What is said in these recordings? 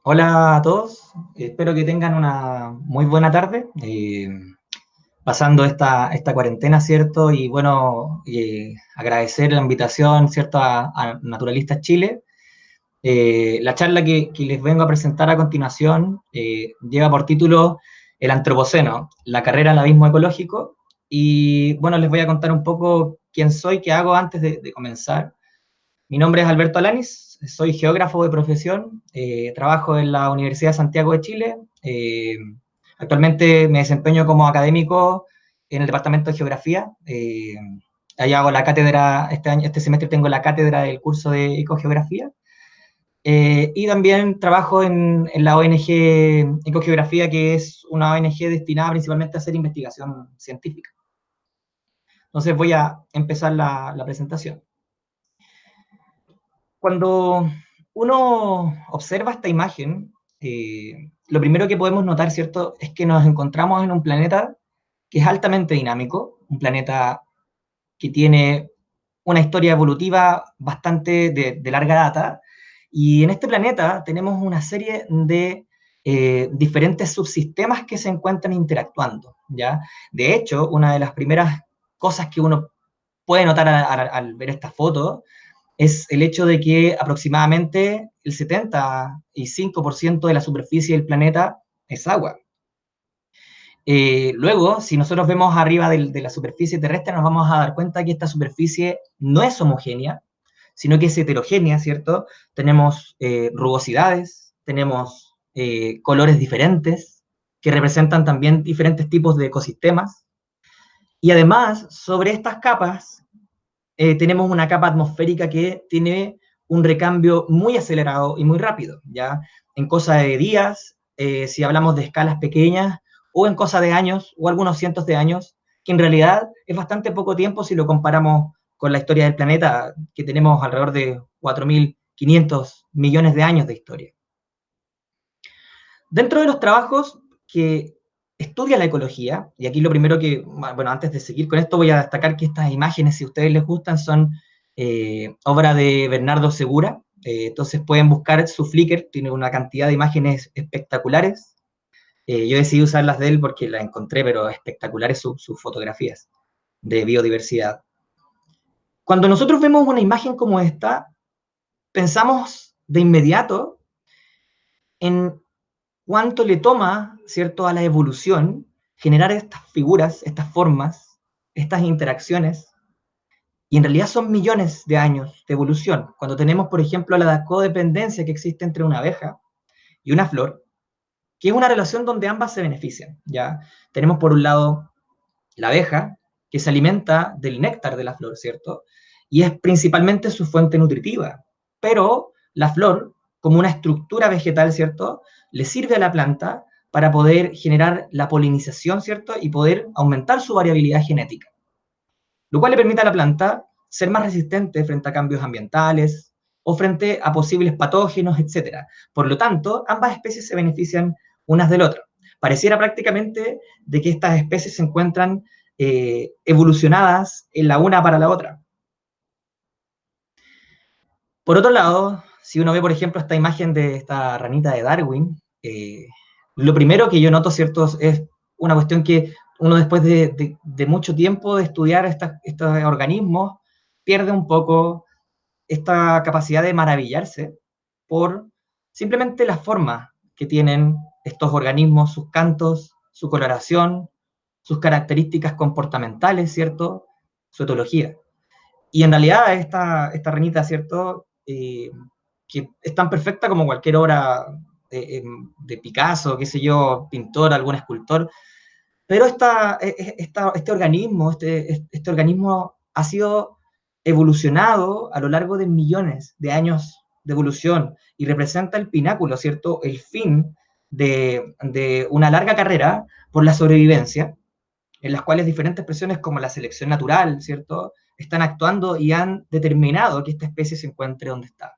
Hola a todos, espero que tengan una muy buena tarde, pasando esta cuarentena, ¿cierto? Y bueno, agradecer la invitación, ¿cierto? A Naturalistas Chile. La charla que les vengo a presentar a continuación lleva por título El Antropoceno, la carrera al abismo ecológico. Y bueno, les voy a contar un poco quién soy, qué hago antes de comenzar. Mi nombre es Alberto Alanis, soy geógrafo de profesión, trabajo en la Universidad de Santiago de Chile. Actualmente me desempeño como académico en el Departamento de Geografía. Ahí hago la cátedra, este semestre tengo la cátedra del curso de Ecogeografía. Y también trabajo en la ONG Ecogeografía, que es una ONG destinada principalmente a hacer investigación científica. Entonces voy a empezar la presentación. Cuando uno observa esta imagen, lo primero que podemos notar, ¿cierto?, es que nos encontramos en un planeta que es altamente dinámico, un planeta que tiene una historia evolutiva bastante de larga data, y en este planeta tenemos una serie de diferentes subsistemas que se encuentran interactuando, ¿ya? De hecho, una de las primeras cosas que uno puede notar al ver esta foto es el hecho de que aproximadamente el 75% de la superficie del planeta es agua. Luego, si nosotros vemos arriba de la superficie terrestre, nos vamos a dar cuenta que esta superficie no es homogénea, sino que es heterogénea, ¿cierto? Tenemos rugosidades, tenemos colores diferentes, que representan también diferentes tipos de ecosistemas. Y además, sobre estas capas, tenemos una capa atmosférica que tiene un recambio muy acelerado y muy rápido, ¿ya? En cosa de días, si hablamos de escalas pequeñas, o en cosa de años, o algunos cientos de años, que en realidad es bastante poco tiempo si lo comparamos con la historia del planeta, que tenemos alrededor de 4.500 millones de años de historia. Dentro de los trabajos que estudia la ecología, y aquí lo primero que, bueno, antes de seguir con esto voy a destacar que estas imágenes, si a ustedes les gustan, son obra de Bernardo Segura, entonces pueden buscar su Flickr, tiene una cantidad de imágenes espectaculares. Yo decidí usarlas de él porque las encontré, pero espectaculares sus fotografías de biodiversidad. Cuando nosotros vemos una imagen como esta, pensamos de inmediato en cuánto le toma, ¿cierto?, a la evolución generar estas figuras, estas formas, estas interacciones, y en realidad son millones de años de evolución. Cuando tenemos, por ejemplo, la codependencia que existe entre una abeja y una flor, que es una relación donde ambas se benefician, ¿ya? Tenemos por un lado la abeja, que se alimenta del néctar de la flor, ¿cierto? Y es principalmente su fuente nutritiva. Pero la flor, como una estructura vegetal, ¿cierto?, le sirve a la planta para poder generar la polinización, ¿cierto?, y poder aumentar su variabilidad genética, lo cual le permite a la planta ser más resistente frente a cambios ambientales o frente a posibles patógenos, etc. Por lo tanto, ambas especies se benefician unas del otro. Pareciera prácticamente de que estas especies se encuentran evolucionadas en la una para la otra. Por otro lado, si uno ve, por ejemplo, esta imagen de esta ranita de Darwin, lo primero que yo noto, ¿cierto?, es una cuestión que uno después de mucho tiempo de estudiar estos organismos pierde un poco esta capacidad de maravillarse por simplemente la forma que tienen estos organismos, sus cantos, su coloración, sus características comportamentales, ¿cierto?, su etología. Y en realidad esta ranita, ¿cierto?, que es tan perfecta como cualquier obra de Picasso, qué sé yo, pintor, algún escultor, pero este organismo ha sido evolucionado a lo largo de millones de años de evolución y representa el pináculo, ¿cierto?, el fin de una larga carrera por la sobrevivencia, en las cuales diferentes presiones como la selección natural, ¿cierto?, están actuando y han determinado que esta especie se encuentre donde está.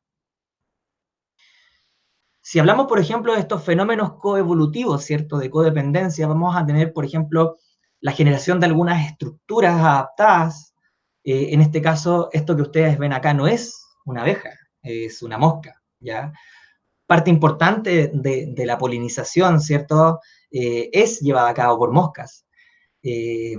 Si hablamos, por ejemplo, de estos fenómenos coevolutivos, ¿cierto?, de codependencia, vamos a tener, por ejemplo, la generación de algunas estructuras adaptadas. En este caso, esto que ustedes ven acá no es una abeja, es una mosca, ¿ya? Parte importante de la polinización, ¿cierto? Es llevada a cabo por moscas. Eh,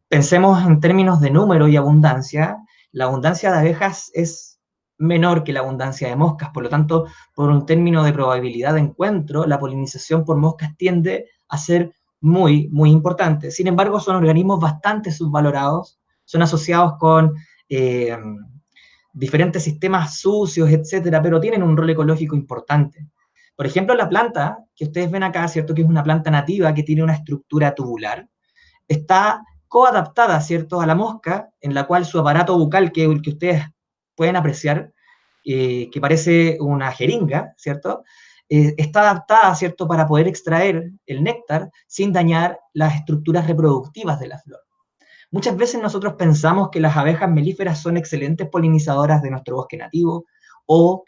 Pensemos en términos de número y abundancia. La abundancia de abejas es menor que la abundancia de moscas, por lo tanto, por un término de probabilidad de encuentro, la polinización por moscas tiende a ser muy, muy importante. Sin embargo, son organismos bastante subvalorados, son asociados con eh, diferentes sistemas sucios, etcétera, pero tienen un rol ecológico importante. Por ejemplo, la planta que ustedes ven acá, ¿cierto? Que es una planta nativa que tiene una estructura tubular, está coadaptada, ¿cierto?, a la mosca, en la cual su aparato bucal, que el que ustedes pueden apreciar, que parece una jeringa, ¿cierto?, está adaptada, ¿cierto?, para poder extraer el néctar sin dañar las estructuras reproductivas de la flor. Muchas veces nosotros pensamos que las abejas melíferas son excelentes polinizadoras de nuestro bosque nativo o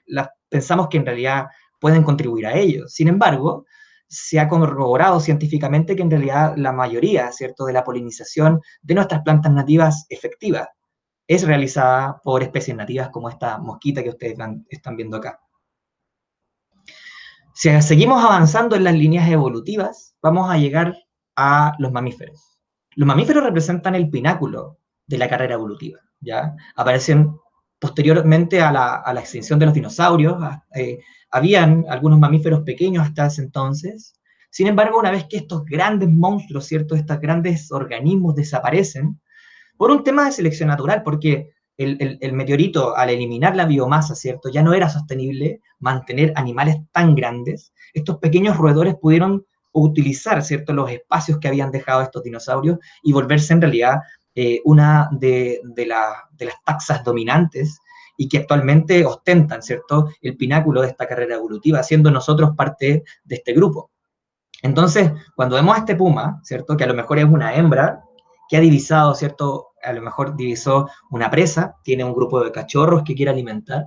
pensamos que en realidad pueden contribuir a ello. Sin embargo, se ha corroborado científicamente que en realidad la mayoría, ¿cierto?, de la polinización de nuestras plantas nativas efectiva es realizada por especies nativas como esta mosquita que ustedes están viendo acá. Si seguimos avanzando en las líneas evolutivas, vamos a llegar a los mamíferos. Los mamíferos representan el pináculo de la carrera evolutiva, ¿ya? Aparecen posteriormente a la extinción de los dinosaurios, habían algunos mamíferos pequeños hasta ese entonces. Sin embargo, una vez que estos grandes monstruos, ¿cierto?, estos grandes organismos desaparecen, por un tema de selección natural, porque el meteorito, al eliminar la biomasa, ¿cierto?, ya no era sostenible mantener animales tan grandes. Estos pequeños roedores pudieron utilizar, ¿cierto?, los espacios que habían dejado estos dinosaurios y volverse en realidad una de las taxas dominantes y que actualmente ostentan, ¿cierto?, el pináculo de esta carrera evolutiva, siendo nosotros parte de este grupo. Entonces, cuando vemos a este puma, ¿cierto?, que a lo mejor es una hembra, que ha divisado, ¿cierto?, a lo mejor divisó una presa, tiene un grupo de cachorros que quiere alimentar,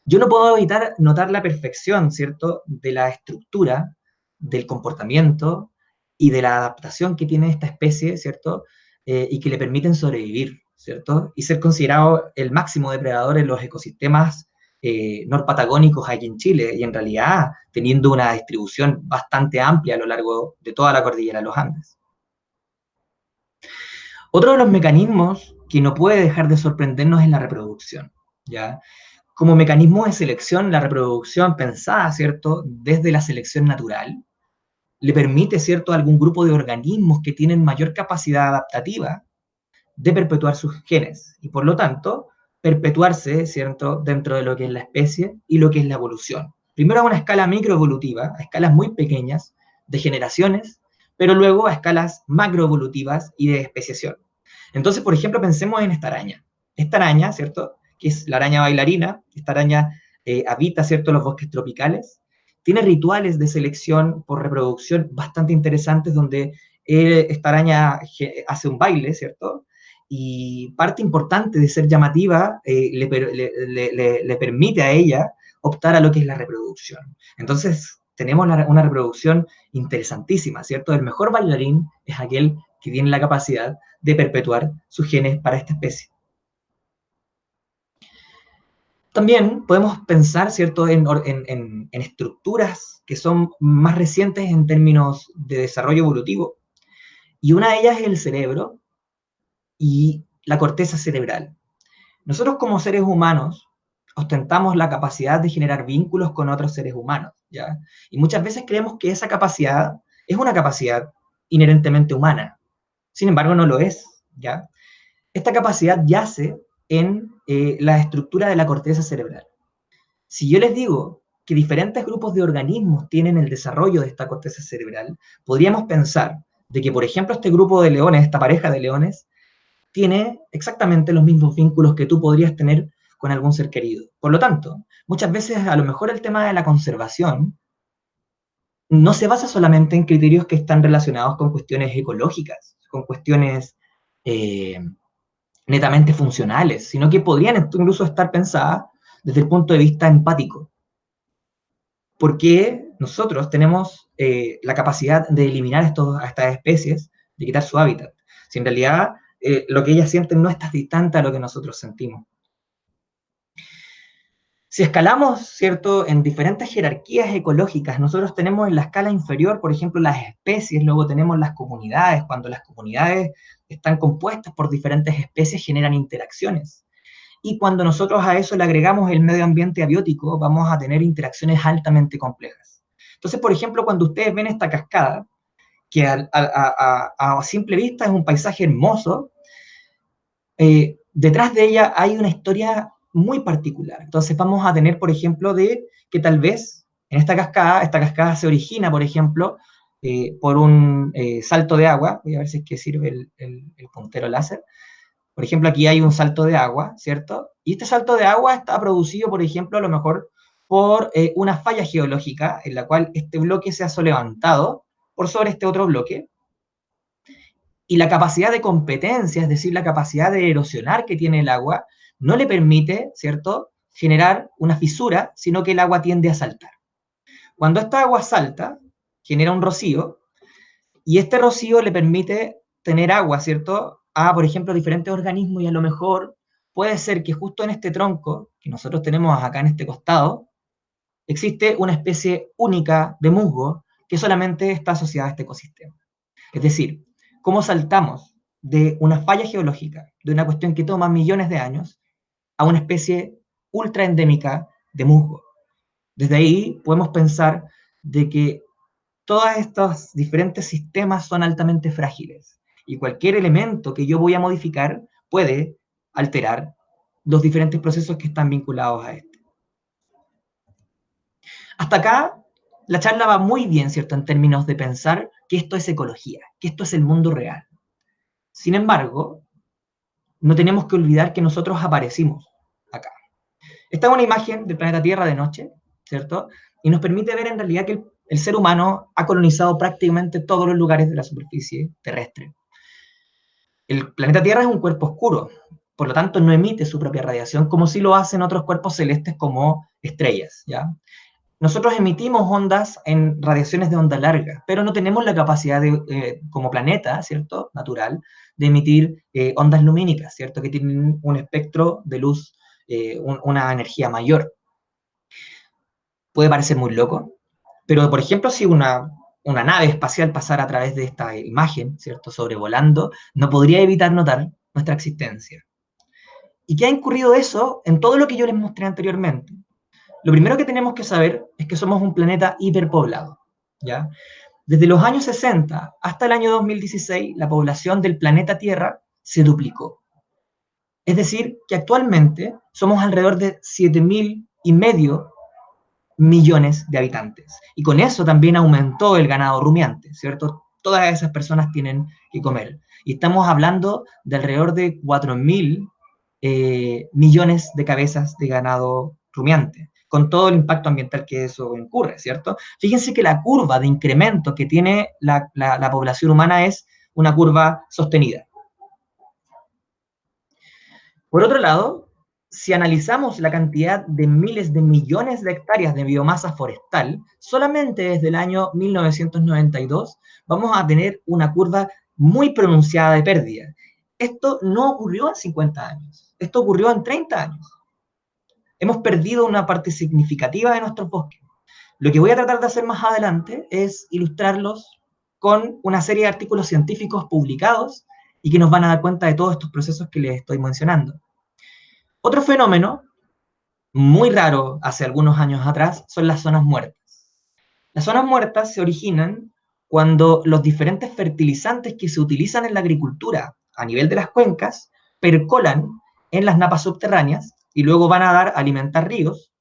yo no puedo evitar notar la perfección, ¿cierto?, de la estructura, del comportamiento y de la adaptación que tiene esta especie, ¿cierto?, y que le permiten sobrevivir, ¿cierto?, y ser considerado el máximo depredador en los ecosistemas norpatagónicos aquí en Chile, y en realidad teniendo una distribución bastante amplia a lo largo de toda la cordillera de los Andes. Otro de los mecanismos que no puede dejar de sorprendernos es la reproducción, ¿ya? Como mecanismo de selección, la reproducción pensada, ¿cierto?, desde la selección natural, le permite, ¿cierto?, a algún grupo de organismos que tienen mayor capacidad adaptativa de perpetuar sus genes y, por lo tanto, perpetuarse, ¿cierto?, dentro de lo que es la especie y lo que es la evolución. Primero a una escala microevolutiva, a escalas muy pequeñas, de generaciones, pero luego a escalas macroevolutivas y de especiación. Entonces, por ejemplo, pensemos en esta araña. Esta araña, ¿cierto?, que es la araña bailarina, esta araña habita, ¿cierto?, los bosques tropicales, tiene rituales de selección por reproducción bastante interesantes donde esta araña hace un baile, ¿cierto?, y parte importante de ser llamativa le permite a ella optar a lo que es la reproducción. Entonces, tenemos una reproducción interesantísima, ¿cierto? El mejor bailarín es aquel que tiene la capacidad de perpetuar sus genes para esta especie. También podemos pensar, ¿cierto?, en estructuras que son más recientes en términos de desarrollo evolutivo, y una de ellas es el cerebro y la corteza cerebral. Nosotros como seres humanos ostentamos la capacidad de generar vínculos con otros seres humanos, ¿ya? Y muchas veces creemos que esa capacidad es una capacidad inherentemente humana. Sin embargo, no lo es, ¿ya? Esta capacidad yace en la estructura de la corteza cerebral. Si yo les digo que diferentes grupos de organismos tienen el desarrollo de esta corteza cerebral, podríamos pensar de que, por ejemplo, este grupo de leones, esta pareja de leones, tiene exactamente los mismos vínculos que tú podrías tener con algún ser querido. Por lo tanto, muchas veces a lo mejor el tema de la conservación no se basa solamente en criterios que están relacionados con cuestiones ecológicas, con cuestiones eh, netamente funcionales, sino que podrían incluso estar pensadas desde el punto de vista empático. Porque nosotros tenemos la capacidad de eliminar a estas especies, de quitar su hábitat. Si en realidad lo que ellas sienten no está distante a lo que nosotros sentimos. Si escalamos, ¿cierto?, en diferentes jerarquías ecológicas, nosotros tenemos en la escala inferior, por ejemplo, las especies, luego tenemos las comunidades. Cuando las comunidades están compuestas por diferentes especies, generan interacciones. Y cuando nosotros a eso le agregamos el medio ambiente abiótico, vamos a tener interacciones altamente complejas. Entonces, por ejemplo, cuando ustedes ven esta cascada, que a simple vista es un paisaje hermoso, detrás de ella hay una historia muy particular. Entonces vamos a tener, por ejemplo, de que tal vez en esta cascada se origina, por ejemplo, por un salto de agua. Voy a ver si es que sirve el puntero láser. Por ejemplo, aquí hay un salto de agua, ¿cierto? Y este salto de agua está producido, por ejemplo, a lo mejor por una falla geológica en la cual este bloque se ha levantado por sobre este otro bloque, y la capacidad de competencia, es decir, la capacidad de erosionar que tiene el agua, no le permite, ¿cierto?, generar una fisura, sino que el agua tiende a saltar. Cuando esta agua salta, genera un rocío, y este rocío le permite tener agua, ¿cierto?, a, por ejemplo, diferentes organismos, y a lo mejor puede ser que justo en este tronco, que nosotros tenemos acá en este costado, existe una especie única de musgo que solamente está asociada a este ecosistema. Es decir, cómo saltamos de una falla geológica, de una cuestión que toma millones de años, a una especie ultra endémica de musgo. Desde ahí podemos pensar de que todos estos diferentes sistemas son altamente frágiles y cualquier elemento que yo voy a modificar puede alterar los diferentes procesos que están vinculados a este. Hasta acá la charla va muy bien, ¿cierto?, en términos de pensar que esto es ecología, que esto es el mundo real. Sin embargo, no tenemos que olvidar que nosotros aparecimos acá. Esta es una imagen del planeta Tierra de noche, ¿cierto? Y nos permite ver en realidad que el ser humano ha colonizado prácticamente todos los lugares de la superficie terrestre. El planeta Tierra es un cuerpo oscuro, por lo tanto no emite su propia radiación como sí lo hacen otros cuerpos celestes como estrellas, ¿ya? Nosotros emitimos ondas en radiaciones de onda larga, pero no tenemos la capacidad de, como planeta, ¿cierto?, natural, de emitir ondas lumínicas, ¿cierto?, que tienen un espectro de luz, una energía mayor. Puede parecer muy loco, pero por ejemplo, si una nave espacial pasara a través de esta imagen, ¿cierto?, sobrevolando, no podría evitar notar nuestra existencia. ¿Y qué ha incurrido eso en todo lo que yo les mostré anteriormente? Lo primero que tenemos que saber es que somos un planeta hiperpoblado, ¿ya? Desde los años 60 hasta el año 2016, la población del planeta Tierra se duplicó. Es decir, que actualmente somos alrededor de 7.500.000 millones de habitantes. Y con eso también aumentó el ganado rumiante, ¿cierto? Todas esas personas tienen que comer. Y estamos hablando de alrededor de 4.000 millones de cabezas de ganado rumiante, con todo el impacto ambiental que eso incurre, ¿cierto? Fíjense que la curva de incremento que tiene la población humana es una curva sostenida. Por otro lado, si analizamos la cantidad de miles de millones de hectáreas de biomasa forestal, solamente desde el año 1992 vamos a tener una curva muy pronunciada de pérdida. Esto no ocurrió en 50 años, esto ocurrió en 30 años. Hemos perdido una parte significativa de nuestros bosques. Lo que voy a tratar de hacer más adelante es ilustrarlos con una serie de artículos científicos publicados y que nos van a dar cuenta de todos estos procesos que les estoy mencionando. Otro fenómeno muy raro hace algunos años atrás son las zonas muertas. Las zonas muertas se originan cuando los diferentes fertilizantes que se utilizan en la agricultura a nivel de las cuencas percolan en las napas subterráneas y luego van a dar a alimentar ríos,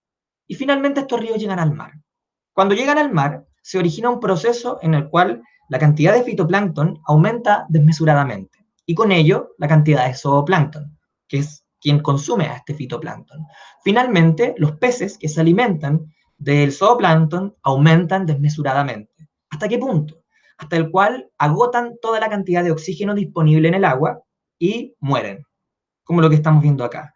y finalmente estos ríos llegan al mar. Cuando llegan al mar, se origina un proceso en el cual la cantidad de fitoplancton aumenta desmesuradamente, y con ello la cantidad de zooplancton, que es quien consume a este fitoplancton. Finalmente, los peces que se alimentan del zooplancton aumentan desmesuradamente. ¿Hasta qué punto? Hasta el cual agotan toda la cantidad de oxígeno disponible en el agua y mueren, como lo que estamos viendo acá.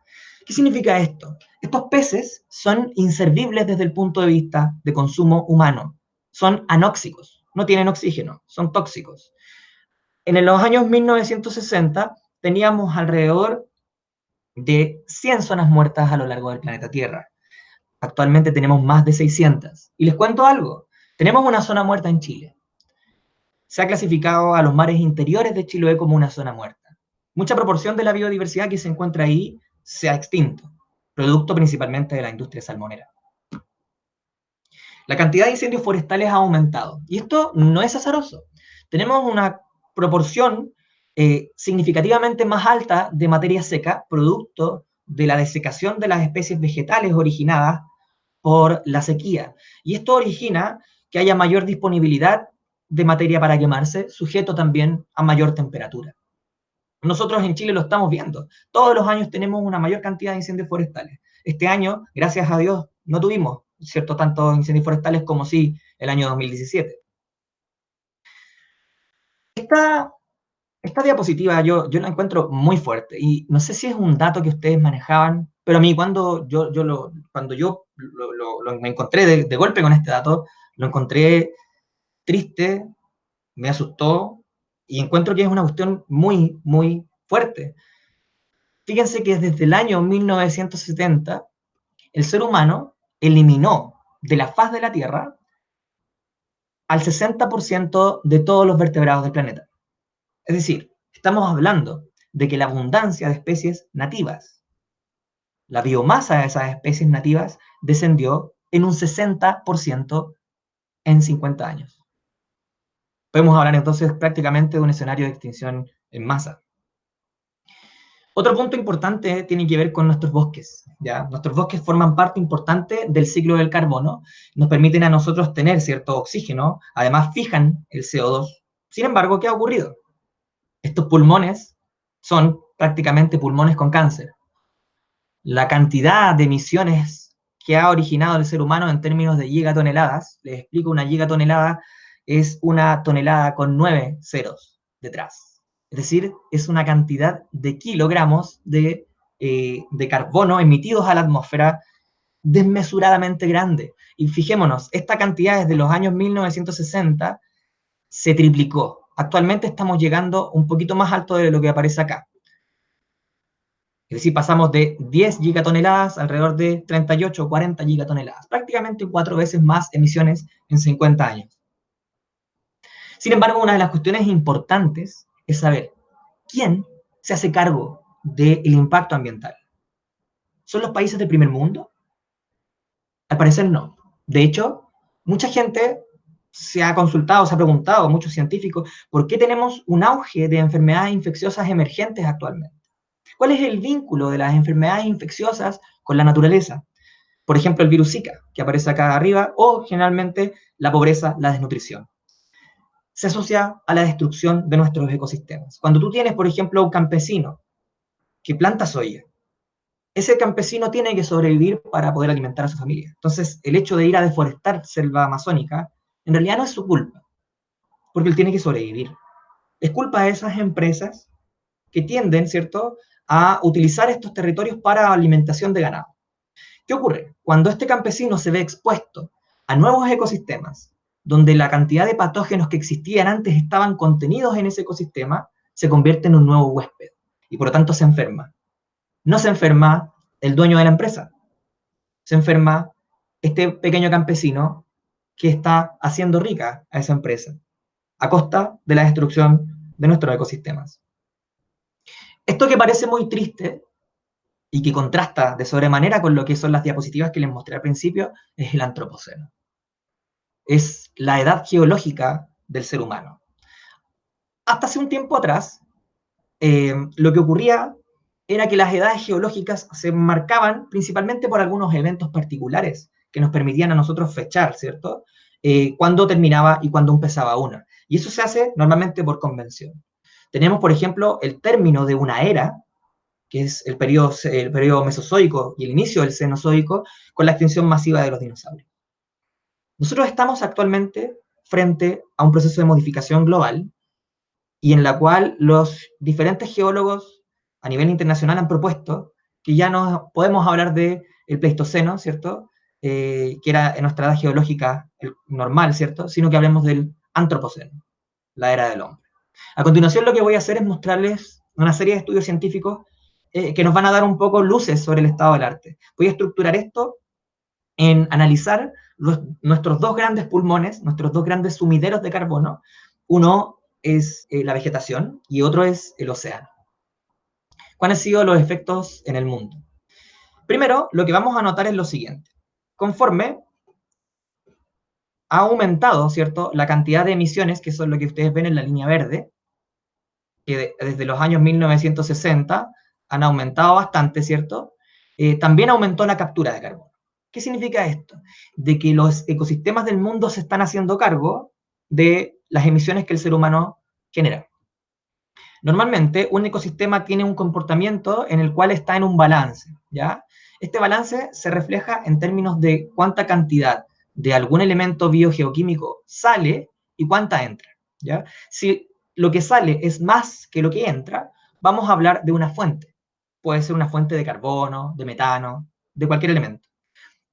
¿Qué significa esto? Estos peces son inservibles desde el punto de vista de consumo humano. Son anóxicos, no tienen oxígeno, son tóxicos. En los años 1960 teníamos alrededor de 100 zonas muertas a lo largo del planeta Tierra. Actualmente tenemos más de 600. Y les cuento algo, tenemos una zona muerta en Chile. Se ha clasificado a los mares interiores de Chiloé como una zona muerta. Mucha proporción de la biodiversidad que se encuentra ahí se ha extinto, producto principalmente de la industria salmonera. La cantidad de incendios forestales ha aumentado. Y esto no es azaroso. Tenemos una proporción significativamente más alta de materia seca, producto de la desecación de las especies vegetales originadas por la sequía. Y esto origina que haya mayor disponibilidad de materia para quemarse, sujeto también a mayor temperatura. Nosotros en Chile lo estamos viendo. Todos los años tenemos una mayor cantidad de incendios forestales. Este año, gracias a Dios, no tuvimos, ¿cierto?, tantos incendios forestales como sí el año 2017. Esta, esta diapositiva yo la encuentro muy fuerte y no sé si es un dato que ustedes manejaban, pero a mí cuando yo me encontré de golpe con este dato, lo encontré triste, me asustó y encuentro que es una cuestión muy, muy fuerte. Fíjense que desde el año 1970 el ser humano eliminó de la faz de la Tierra al 60% de todos los vertebrados del planeta. Es decir, estamos hablando de que la abundancia de especies nativas, la biomasa de esas especies nativas descendió en un 60% en 50 años. Podemos hablar entonces prácticamente de un escenario de extinción en masa. Otro punto importante tiene que ver con nuestros bosques. ¿Ya? Nuestros bosques forman parte importante del ciclo del carbono, nos permiten a nosotros tener cierto oxígeno, además fijan el CO2. Sin embargo, ¿qué ha ocurrido? Estos pulmones son prácticamente pulmones con cáncer. La cantidad de emisiones que ha originado el ser humano en términos de gigatoneladas, les explico, una gigatonelada es una tonelada con 9 ceros detrás. Es decir, es una cantidad de kilogramos de carbono emitidos a la atmósfera desmesuradamente grande. Y fijémonos, esta cantidad desde los años 1960 se triplicó. Actualmente estamos llegando un poquito más alto de lo que aparece acá. Es decir, pasamos de 10 gigatoneladas a alrededor de 38 o 40 gigatoneladas. Prácticamente 4 veces más emisiones en 50 años. Sin embargo, una de las cuestiones importantes es saber quién se hace cargo del impacto ambiental. ¿Son los países del primer mundo? Al parecer no. De hecho, mucha gente se ha consultado, se ha preguntado, muchos científicos, ¿por qué tenemos un auge de enfermedades infecciosas emergentes actualmente? ¿Cuál es el vínculo de las enfermedades infecciosas con la naturaleza? Por ejemplo, el virus Zika, que aparece acá arriba, o generalmente la pobreza, la desnutrición. Se asocia a la destrucción de nuestros ecosistemas. Cuando tú tienes, por ejemplo, un campesino que planta soya, ese campesino tiene que sobrevivir para poder alimentar a su familia. Entonces, el hecho de ir a deforestar selva amazónica, en realidad no es su culpa, porque él tiene que sobrevivir. Es culpa de esas empresas que tienden, ¿cierto?, a utilizar estos territorios para alimentación de ganado. ¿Qué ocurre? Cuando este campesino se ve expuesto a nuevos ecosistemas, donde la cantidad de patógenos que existían antes estaban contenidos en ese ecosistema, se convierte en un nuevo huésped y por lo tanto se enferma. No se enferma el dueño de la empresa, se enferma este pequeño campesino que está haciendo rica a esa empresa a costa de la destrucción de nuestros ecosistemas. Esto que parece muy triste y que contrasta de sobremanera con lo que son las diapositivas que les mostré al principio, es el antropoceno. Es la edad geológica del ser humano. Hasta hace un tiempo atrás, lo que ocurría era que las edades geológicas se marcaban principalmente por algunos eventos particulares que nos permitían a nosotros fechar, ¿cierto? Cuándo terminaba y cuándo empezaba una. Y eso se hace normalmente por convención. Tenemos, por ejemplo, el término de una era, que es el periodo mesozoico y el inicio del cenozoico, con la extinción masiva de los dinosaurios. Nosotros estamos actualmente frente a un proceso de modificación global y en la cual los diferentes geólogos a nivel internacional han propuesto que ya no podemos hablar del Pleistoceno, ¿cierto? Que era en nuestra edad geológica normal, ¿cierto? Sino que hablemos del Antropoceno, la era del hombre. A continuación lo que voy a hacer es mostrarles una serie de estudios científicos que nos van a dar un poco luces sobre el estado del arte. Voy a estructurar esto en analizar nuestros dos grandes pulmones, nuestros dos grandes sumideros de carbono. Uno es la vegetación y otro es el océano. ¿Cuáles han sido los efectos en el mundo? Primero, lo que vamos a notar es lo siguiente. Conforme ha aumentado, ¿cierto?, la cantidad de emisiones, que son lo que ustedes ven en la línea verde, que desde los años 1960 han aumentado bastante, ¿cierto? También aumentó la captura de carbono. ¿Qué significa esto? De que los ecosistemas del mundo se están haciendo cargo de las emisiones que el ser humano genera. Normalmente, un ecosistema tiene un comportamiento en el cual está en un balance, ¿ya? Este balance se refleja en términos de cuánta cantidad de algún elemento biogeoquímico sale y cuánta entra, ¿ya? Si lo que sale es más que lo que entra, vamos a hablar de una fuente. Puede ser una fuente de carbono, de metano, de cualquier elemento.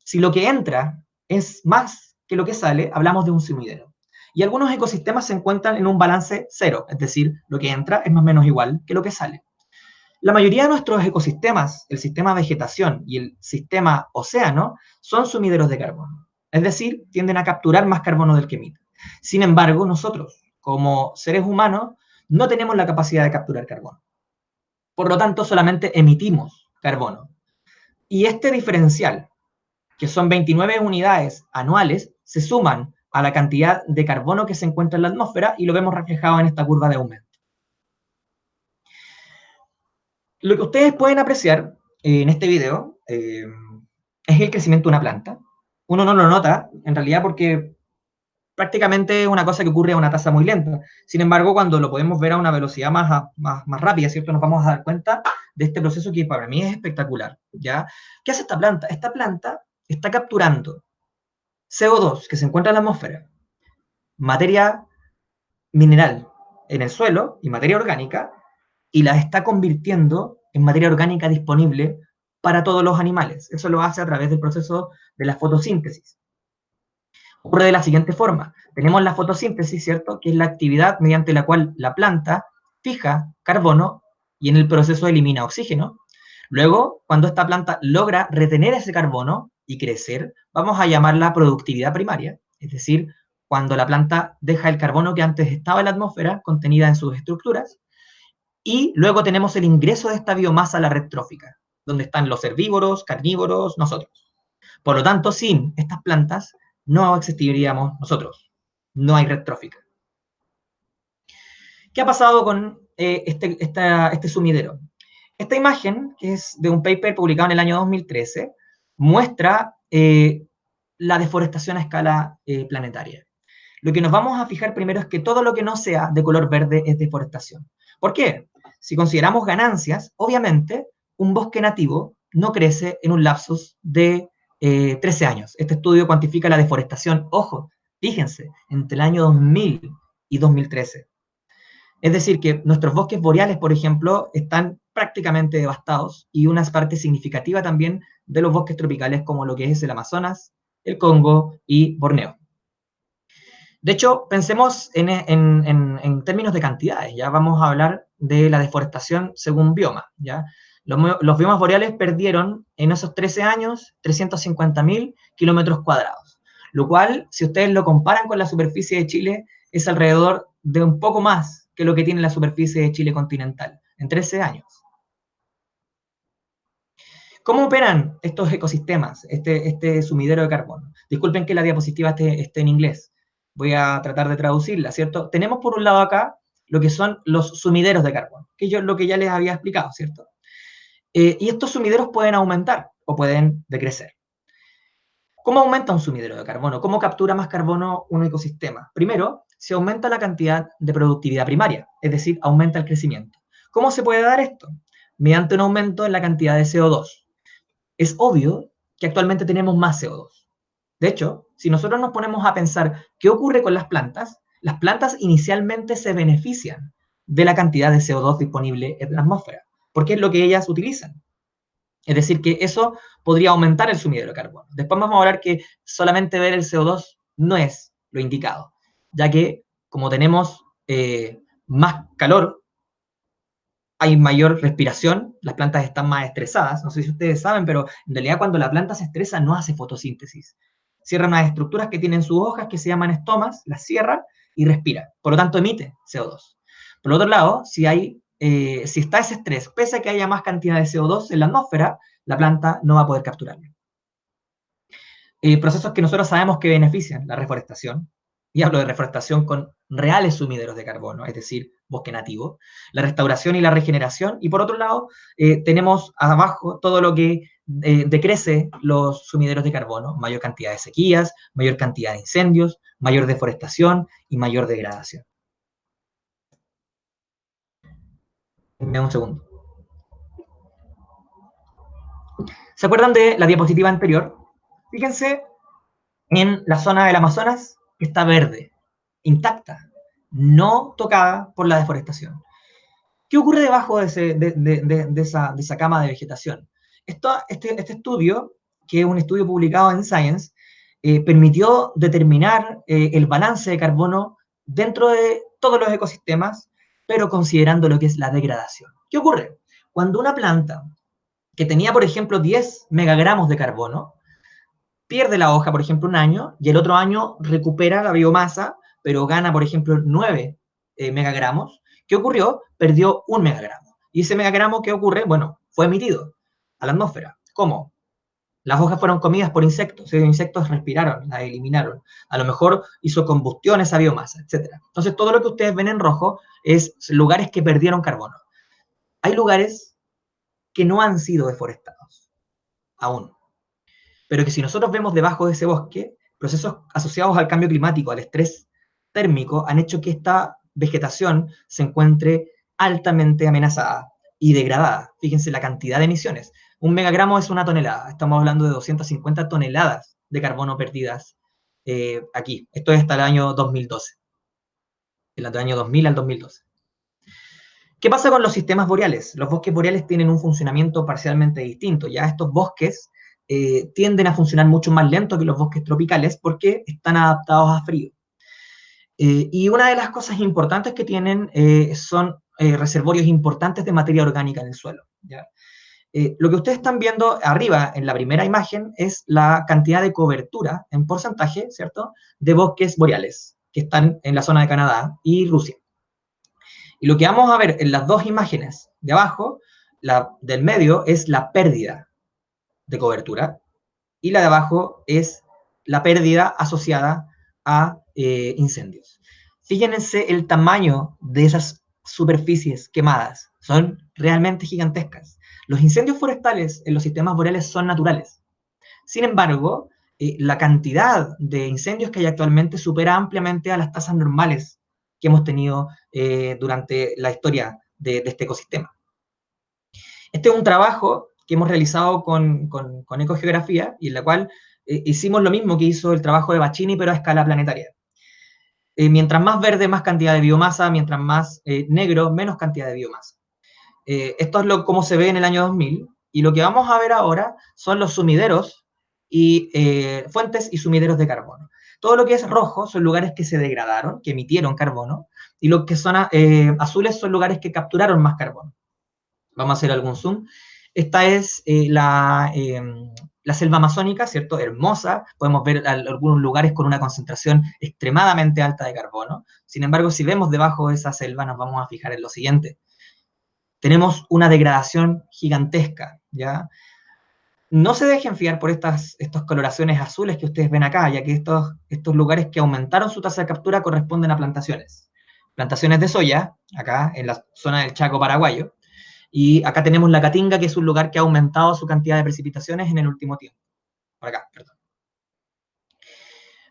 Si lo que entra es más que lo que sale, hablamos de un sumidero. Y algunos ecosistemas se encuentran en un balance cero, es decir, lo que entra es más o menos igual que lo que sale. La mayoría de nuestros ecosistemas, el sistema vegetación y el sistema océano, son sumideros de carbono. Es decir, tienden a capturar más carbono del que emiten. Sin embargo, nosotros, como seres humanos, no tenemos la capacidad de capturar carbono. Por lo tanto, solamente emitimos carbono. Y este diferencial, que son 29 unidades anuales, se suman a la cantidad de carbono que se encuentra en la atmósfera y lo vemos reflejado en esta curva de aumento. Lo que ustedes pueden apreciar en este video es el crecimiento de una planta. Uno no lo nota, en realidad, porque prácticamente es una cosa que ocurre a una tasa muy lenta. Sin embargo, cuando lo podemos ver a una velocidad más rápida, ¿cierto? Nos vamos a dar cuenta de este proceso que para mí es espectacular, ¿ya? ¿Qué hace esta planta? Esta planta está capturando CO2 que se encuentra en la atmósfera, materia mineral en el suelo y materia orgánica, y la está convirtiendo en materia orgánica disponible para todos los animales. Eso lo hace a través del proceso de la fotosíntesis. Ocurre de la siguiente forma. Tenemos la fotosíntesis, ¿cierto? Que es la actividad mediante la cual la planta fija carbono y en el proceso elimina oxígeno. Luego, cuando esta planta logra retener ese carbono y crecer, vamos a llamarla productividad primaria, es decir, cuando la planta deja el carbono que antes estaba en la atmósfera, contenida en sus estructuras, y luego tenemos el ingreso de esta biomasa a la red trófica, donde están los herbívoros, carnívoros, nosotros. Por lo tanto, sin estas plantas no existiríamos nosotros. No hay red trófica. ¿Qué ha pasado con este sumidero? Esta imagen, que es de un paper publicado en el año 2013, muestra la deforestación a escala planetaria. Lo que nos vamos a fijar primero es que todo lo que no sea de color verde es deforestación. ¿Por qué? Si consideramos ganancias, obviamente un bosque nativo no crece en un lapsus de 13 años. Este estudio cuantifica la deforestación, ojo, fíjense, entre el año 2000 y 2013. Es decir, que nuestros bosques boreales, por ejemplo, están prácticamente devastados y una parte significativa también de los bosques tropicales como lo que es el Amazonas, el Congo y Borneo. De hecho, pensemos en términos de cantidades, ya vamos a hablar de la deforestación según bioma, ¿ya? Los biomas boreales perdieron en esos 13 años 350.000 kilómetros cuadrados, lo cual, si ustedes lo comparan con la superficie de Chile, es alrededor de un poco más que lo que tiene la superficie de Chile continental, en 13 años. ¿Cómo operan estos ecosistemas, este sumidero de carbono? Disculpen que la diapositiva esté en inglés. Voy a tratar de traducirla, ¿cierto? Tenemos por un lado acá lo que son los sumideros de carbono, que yo lo que ya les había explicado, ¿cierto? Y estos sumideros pueden aumentar o pueden decrecer. ¿Cómo aumenta un sumidero de carbono? ¿Cómo captura más carbono un ecosistema? Primero, se aumenta la cantidad de productividad primaria, es decir, aumenta el crecimiento. ¿Cómo se puede dar esto? Mediante un aumento en la cantidad de CO2. Es obvio que actualmente tenemos más CO2. De hecho, si nosotros nos ponemos a pensar qué ocurre con las plantas inicialmente se benefician de la cantidad de CO2 disponible en la atmósfera, porque es lo que ellas utilizan. Es decir, que eso podría aumentar el sumidero de carbono. Después vamos a hablar que solamente ver el CO2 no es lo indicado, ya que como tenemos más calor, hay mayor respiración, las plantas están más estresadas, no sé si ustedes saben, pero en realidad cuando la planta se estresa no hace fotosíntesis. Cierra unas estructuras que tienen sus hojas que se llaman estomas, las cierra y respira. Por lo tanto emite CO2. Por otro lado, si está ese estrés, pese a que haya más cantidad de CO2 en la atmósfera, la planta no va a poder capturarlo. Procesos que nosotros sabemos que benefician la reforestación, y hablo de reforestación con reales sumideros de carbono, es decir, bosque nativo, la restauración y la regeneración, y por otro lado, tenemos abajo todo lo que decrece los sumideros de carbono, mayor cantidad de sequías, mayor cantidad de incendios, mayor deforestación y mayor degradación. Dame un segundo. ¿Se acuerdan de la diapositiva anterior? Fíjense en la zona del Amazonas que está verde, intacta, no tocada por la deforestación. ¿Qué ocurre debajo de esa cama de vegetación? Este estudio, que es un estudio publicado en Science, permitió determinar el balance de carbono dentro de todos los ecosistemas, pero considerando lo que es la degradación. ¿Qué ocurre? Cuando una planta que tenía, por ejemplo, 10 megagramos de carbono, pierde la hoja, por ejemplo, un año, y el otro año recupera la biomasa, pero gana, por ejemplo, 9 megagramos. ¿Qué ocurrió? Perdió un megagramo. Y ese megagramo, ¿qué ocurre? Bueno, fue emitido a la atmósfera. ¿Cómo? Las hojas fueron comidas por insectos, los insectos respiraron, las eliminaron. A lo mejor hizo combustión esa biomasa, etc. Entonces, todo lo que ustedes ven en rojo es lugares que perdieron carbono. Hay lugares que no han sido deforestados aún, pero que si nosotros vemos debajo de ese bosque, procesos asociados al cambio climático, al estrés térmico, han hecho que esta vegetación se encuentre altamente amenazada y degradada. Fíjense la cantidad de emisiones. Un megagramo es una tonelada. Estamos hablando de 250 toneladas de carbono perdidas aquí. Esto es hasta el año 2012. Del año 2000 al 2012. ¿Qué pasa con los sistemas boreales? Los bosques boreales tienen un funcionamiento parcialmente distinto. Ya estos bosques tienden a funcionar mucho más lento que los bosques tropicales porque están adaptados a frío. Y una de las cosas importantes que tienen son reservorios importantes de materia orgánica en el suelo. ¿Ya? Lo que ustedes están viendo arriba en la primera imagen es la cantidad de cobertura en porcentaje, ¿cierto?, de bosques boreales que están en la zona de Canadá y Rusia. Y lo que vamos a ver en las dos imágenes de abajo, la del medio es la pérdida de cobertura y la de abajo es la pérdida asociada a incendios. Fíjense el tamaño de esas superficies quemadas, son realmente gigantescas. Los incendios forestales en los sistemas boreales son naturales. Sin embargo, la cantidad de incendios que hay actualmente supera ampliamente a las tasas normales que hemos tenido durante la historia de este ecosistema. Este es un trabajo que hemos realizado con Ecogeografía y en la cual hicimos lo mismo que hizo el trabajo de Bacchini, pero a escala planetaria. Mientras más verde, más cantidad de biomasa, mientras más negro, menos cantidad de biomasa. Esto es cómo se ve en el año 2000, y lo que vamos a ver ahora son los sumideros y fuentes y sumideros de carbono. Todo lo que es rojo son lugares que se degradaron, que emitieron carbono, y lo que son azules son lugares que capturaron más carbono. Vamos a hacer algún zoom. Esta es la selva amazónica, ¿cierto? Hermosa. Podemos ver algunos lugares con una concentración extremadamente alta de carbono. Sin embargo, si vemos debajo de esa selva, nos vamos a fijar en lo siguiente. Tenemos una degradación gigantesca, ¿ya? No se dejen fiar por estas coloraciones azules que ustedes ven acá, ya que estos lugares que aumentaron su tasa de captura corresponden a plantaciones. Plantaciones de soya, acá en la zona del Chaco paraguayo, y acá tenemos la Caatinga, que es un lugar que ha aumentado su cantidad de precipitaciones en el último tiempo. Por acá, perdón.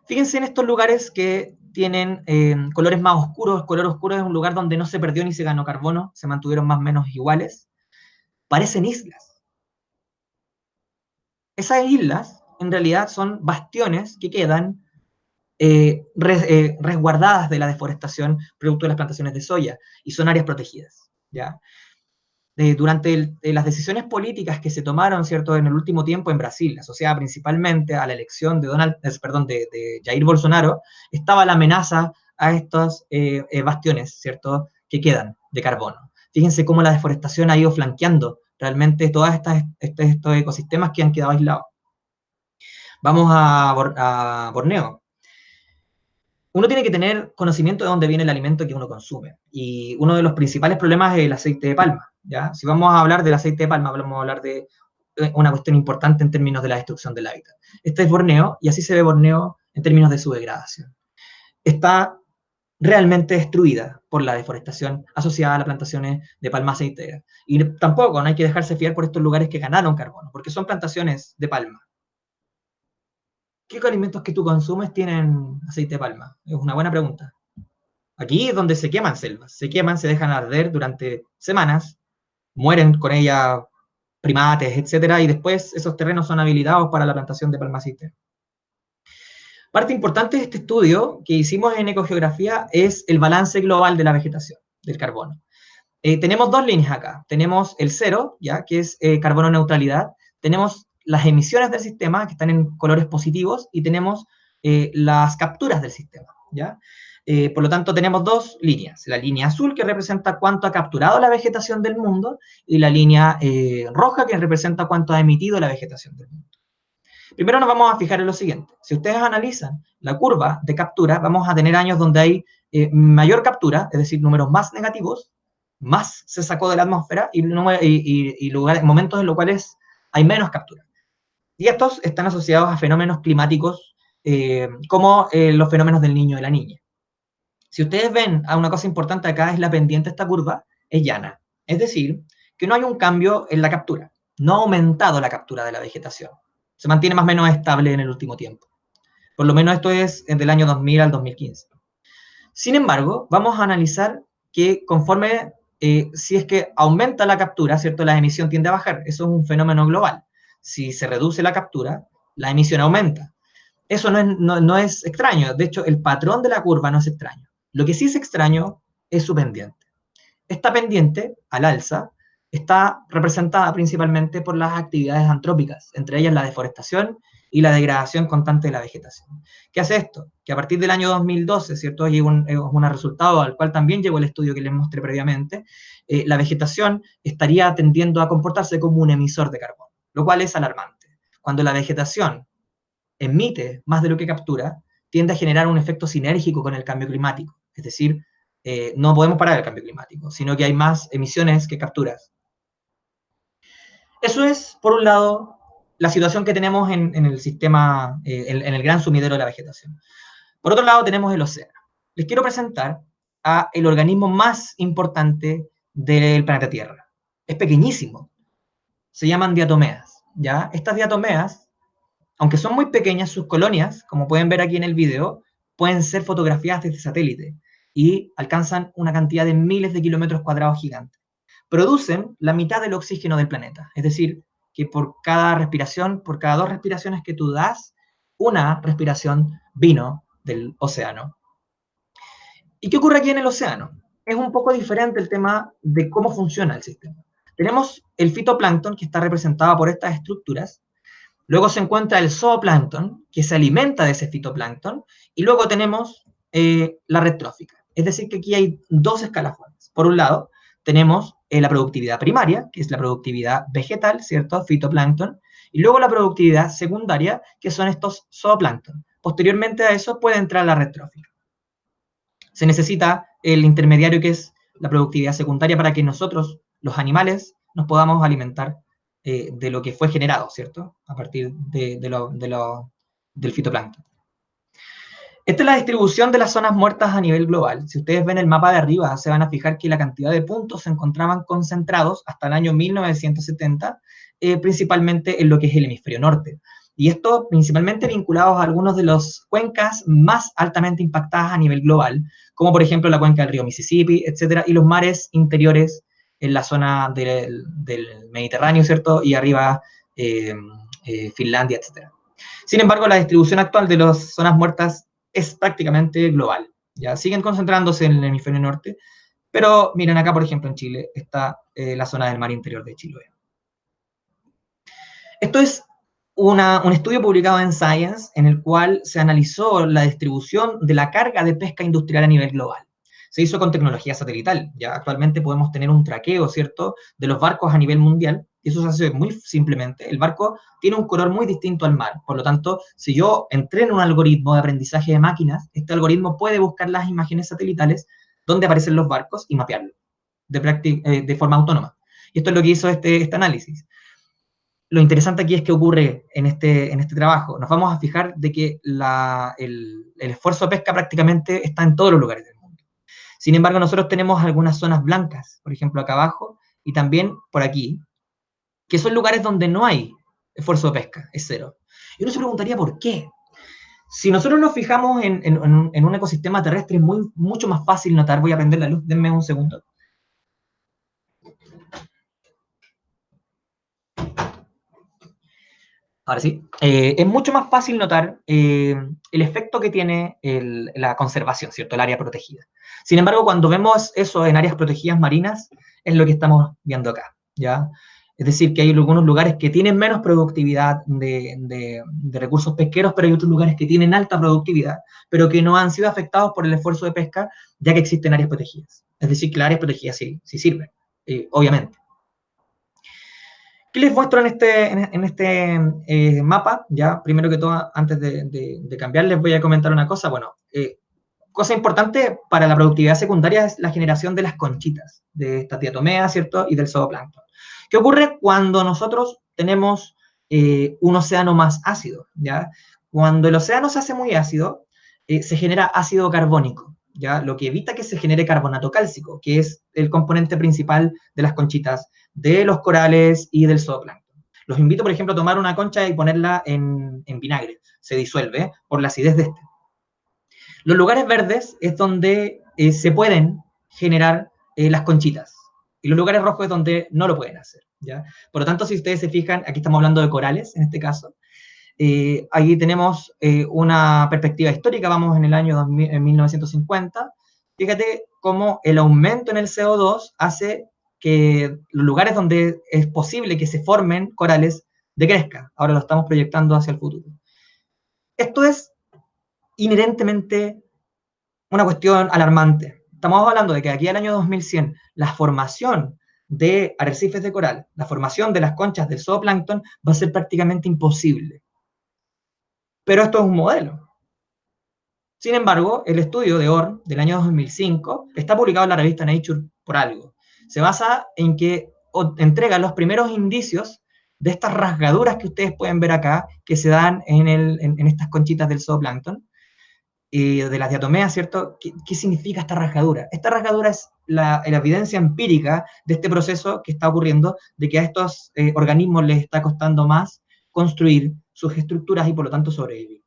Fíjense en estos lugares que tienen colores más oscuros. El color oscuro es un lugar donde no se perdió ni se ganó carbono, se mantuvieron más o menos iguales. Parecen islas. Esas islas, en realidad, son bastiones que quedan resguardadas de la deforestación producto de las plantaciones de soya, y son áreas protegidas, ¿ya? Durante las decisiones políticas que se tomaron, ¿cierto?, en el último tiempo en Brasil, asociada principalmente a la elección de Jair Bolsonaro, estaba la amenaza a estos bastiones, ¿cierto?, que quedan de carbono. Fíjense cómo la deforestación ha ido flanqueando realmente todos estos ecosistemas que han quedado aislados. Vamos a Borneo. Uno tiene que tener conocimiento de dónde viene el alimento que uno consume. Y uno de los principales problemas es el aceite de palma, ¿ya? Si vamos a hablar del aceite de palma, vamos a hablar de una cuestión importante en términos de la destrucción del hábitat. Este es Borneo, y así se ve Borneo en términos de su degradación. Está realmente destruida por la deforestación asociada a las plantaciones de palma aceitera. Y tampoco no hay que dejarse fiar por estos lugares que ganaron carbono, porque son plantaciones de palma. ¿Qué alimentos que tú consumes tienen aceite de palma? Es una buena pregunta. Aquí es donde se queman selvas, se queman, se dejan arder durante semanas, mueren con ellas primates, etcétera, y después esos terrenos son habilitados para la plantación de palma aceitera. Parte importante de este estudio que hicimos en ecogeografía es el balance global de la vegetación, del carbono. Tenemos dos líneas acá. Tenemos el cero, ¿ya? Que es carbono neutralidad. Tenemos las emisiones del sistema, que están en colores positivos, y tenemos las capturas del sistema, ¿ya? Por lo tanto, tenemos dos líneas. La línea azul, que representa cuánto ha capturado la vegetación del mundo, y la línea roja, que representa cuánto ha emitido la vegetación del mundo. Primero nos vamos a fijar en lo siguiente. Si ustedes analizan la curva de captura, vamos a tener años donde hay mayor captura, es decir, números más negativos, más se sacó de la atmósfera y momentos en los cuales hay menos captura. Y estos están asociados a fenómenos climáticos como los fenómenos del niño y la niña. Si ustedes ven, una cosa importante acá es la pendiente de esta curva, es llana. Es decir, que no hay un cambio en la captura. No ha aumentado la captura de la vegetación. Se mantiene más o menos estable en el último tiempo. Por lo menos esto es del año 2000 al 2015. Sin embargo, vamos a analizar que conforme, si es que aumenta la captura, ¿cierto? La emisión tiende a bajar. Eso es un fenómeno global. Si se reduce la captura, la emisión aumenta. Eso no es extraño. De hecho, el patrón de la curva no es extraño. Lo que sí es extraño es su pendiente. Esta pendiente, al alza, está representada principalmente por las actividades antrópicas, entre ellas la deforestación y la degradación constante de la vegetación. ¿Qué hace esto? Que a partir del año 2012, ¿cierto? Llegó un resultado al cual también llegó el estudio que les mostré previamente, la vegetación estaría tendiendo a comportarse como un emisor de carbono, lo cual es alarmante. Cuando la vegetación emite más de lo que captura, tiende a generar un efecto sinérgico con el cambio climático, es decir, no podemos parar el cambio climático, sino que hay más emisiones que capturas. Eso es, por un lado, la situación que tenemos en el sistema, en el gran sumidero de la vegetación. Por otro lado, tenemos el océano. Les quiero presentar a el organismo más importante del planeta Tierra. Es pequeñísimo. Se llaman diatomeas, ¿ya? Estas diatomeas, aunque son muy pequeñas, sus colonias, como pueden ver aquí en el video, pueden ser fotografiadas desde satélite y alcanzan una cantidad de miles de kilómetros cuadrados gigantes. Producen la mitad del oxígeno del planeta, es decir, que por cada respiración, por cada 2 respiraciones que tú das, una respiración vino del océano. ¿Y qué ocurre aquí en el océano? Es un poco diferente el tema de cómo funciona el sistema. Tenemos el fitoplancton, que está representado por estas estructuras. Luego se encuentra el zooplancton, que se alimenta de ese fitoplancton, y luego tenemos la red trófica. Es decir, que aquí hay dos escalafones. Por un lado, tenemos la productividad primaria, que es la productividad vegetal, ¿cierto? Fitoplancton, y luego la productividad secundaria, que son estos zooplancton. Posteriormente a eso puede entrar la red trófica. Se necesita el intermediario, que es la productividad secundaria, para que nosotros, los animales, nos podamos alimentar de lo que fue generado, ¿cierto? A partir del fitoplancton. Esta es la distribución de las zonas muertas a nivel global. Si ustedes ven el mapa de arriba, se van a fijar que la cantidad de puntos se encontraban concentrados hasta el año 1970, principalmente en lo que es el hemisferio norte. Y esto principalmente vinculados a algunos de las cuencas más altamente impactadas a nivel global, como por ejemplo la cuenca del río Mississippi, etcétera, y los mares interiores en la zona del Mediterráneo, ¿cierto? Y arriba Finlandia, etcétera. Sin embargo, la distribución actual de las zonas muertas es prácticamente global. Ya siguen concentrándose en el hemisferio norte, pero miren acá, por ejemplo, en Chile está la zona del mar interior de Chiloé. Esto es un estudio publicado en Science en el cual se analizó la distribución de la carga de pesca industrial a nivel global. se hizo con tecnología satelital. Ya actualmente podemos tener un traqueo, ¿cierto?, de los barcos a nivel mundial, y eso se hace muy simplemente. El barco tiene un color muy distinto al mar, por lo tanto, si yo entreno un algoritmo de aprendizaje de máquinas, este algoritmo puede buscar las imágenes satelitales donde aparecen los barcos y mapearlo de forma autónoma. Y esto es lo que hizo este análisis. Lo interesante aquí es que ocurre en este trabajo. Nos vamos a fijar de que el esfuerzo de pesca prácticamente está en todos los lugares del mundo. Sin embargo, nosotros tenemos algunas zonas blancas, por ejemplo, acá abajo, y también por aquí, que son lugares donde no hay esfuerzo de pesca, es cero. Y uno se preguntaría por qué. Si nosotros nos fijamos en un ecosistema terrestre, es mucho más fácil notar. Voy a prender la luz, denme un segundo. Ahora sí, es mucho más fácil notar el efecto que tiene la conservación, ¿cierto? El área protegida. Sin embargo, cuando vemos eso en áreas protegidas marinas, es lo que estamos viendo acá, ¿ya? Es decir, que hay algunos lugares que tienen menos productividad de recursos pesqueros, pero hay otros lugares que tienen alta productividad, pero que no han sido afectados por el esfuerzo de pesca, ya que existen áreas protegidas. Es decir, que las áreas protegidas sí sirven, obviamente. ¿Qué les muestro en este mapa? Ya, primero que todo, antes de cambiar, les voy a comentar una cosa. Bueno, cosa importante para la productividad secundaria es la generación de las conchitas, de esta diatomea, ¿cierto? Y del zooplancton. ¿Qué ocurre cuando nosotros tenemos un océano más ácido? ¿Ya? Cuando el océano se hace muy ácido, se genera ácido carbónico, ¿ya? Lo que evita que se genere carbonato cálcico, que es el componente principal de las conchitas, de los corales y del zooplancton. Los invito, por ejemplo, a tomar una concha y ponerla en vinagre. Se disuelve por la acidez de este. Los lugares verdes es donde se pueden generar las conchitas. Y los lugares rojos es donde no lo pueden hacer, ¿ya? Por lo tanto, si ustedes se fijan, aquí estamos hablando de corales, en este caso. Aquí tenemos una perspectiva histórica, vamos en el año 2000, en 1950. Fíjate cómo el aumento en el CO2 hace que los lugares donde es posible que se formen corales decrezca. Ahora lo estamos proyectando hacia el futuro. Esto es inherentemente una cuestión alarmante. Estamos hablando de que aquí al año 2100 la formación de arrecifes de coral, la formación de las conchas del zooplancton va a ser prácticamente imposible. Pero esto es un modelo. Sin embargo, el estudio de Orr del año 2005 está publicado en la revista Nature por algo. Se basa en que entrega los primeros indicios de estas rasgaduras que ustedes pueden ver acá, que se dan en estas conchitas del zooplancton, de las diatomeas, ¿cierto? ¿Qué significa esta rasgadura? Esta rasgadura es la evidencia empírica de este proceso que está ocurriendo, de que a estos organismos les está costando más construir sus estructuras y por lo tanto sobrevivir.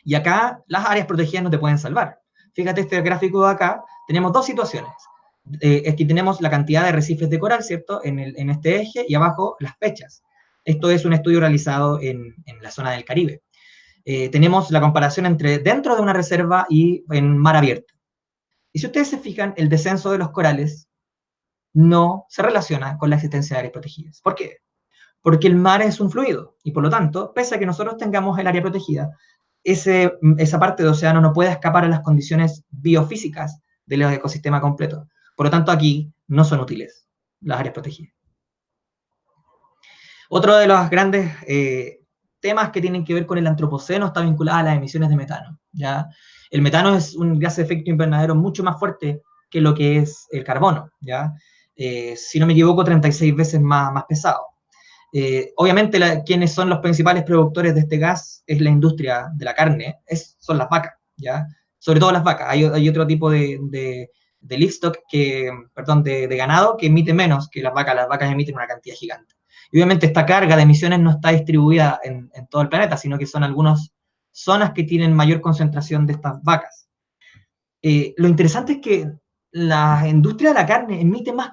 Y acá las áreas protegidas no te pueden salvar. Fíjate este gráfico de acá, tenemos dos situaciones. Aquí tenemos la cantidad de arrecifes de coral, ¿cierto? En este eje y abajo las fechas. Esto es un estudio realizado en la zona del Caribe. Tenemos la comparación entre dentro de una reserva y en mar abierto. Y si ustedes se fijan, el descenso de los corales no se relaciona con la existencia de áreas protegidas. ¿Por qué? Porque el mar es un fluido y por lo tanto, pese a que nosotros tengamos el área protegida, esa parte de océano no puede escapar a las condiciones biofísicas del ecosistema completo. Por lo tanto, aquí no son útiles las áreas protegidas. Otro de los grandes temas que tienen que ver con el antropoceno está vinculado a las emisiones de metano, ¿ya? El metano es un gas de efecto invernadero mucho más fuerte que lo que es el carbono, ¿ya? Si no me equivoco, 36 veces más pesado. Obviamente, quienes son los principales productores de este gas es la industria de la carne, son las vacas, ¿ya? Sobre todo las vacas. Hay otro tipo de livestock, de ganado, que emite menos que las vacas. Las vacas emiten una cantidad gigante. Y obviamente esta carga de emisiones no está distribuida en todo el planeta, sino que son algunas zonas que tienen mayor concentración de estas vacas. Lo interesante es que la industria de la carne emite más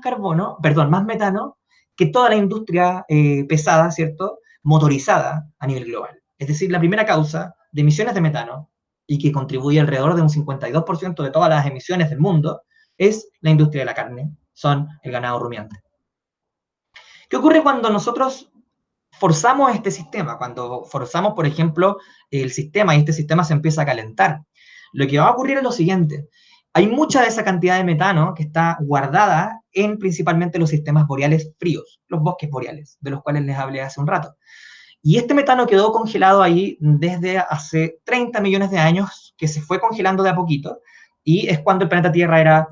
más metano que toda la industria pesada, ¿cierto? Motorizada a nivel global. Es decir, la primera causa de emisiones de metano y que contribuye alrededor de un 52% de todas las emisiones del mundo es la industria de la carne, son el ganado rumiante. ¿Qué ocurre cuando nosotros forzamos este sistema? Cuando forzamos, por ejemplo, el sistema y este sistema se empieza a calentar. Lo que va a ocurrir es lo siguiente. Hay mucha de esa cantidad de metano que está guardada en principalmente los sistemas boreales fríos, los bosques boreales, de los cuales les hablé hace un rato. Y este metano quedó congelado ahí desde hace 30 millones de años, que se fue congelando de a poquito, y es cuando el planeta Tierra era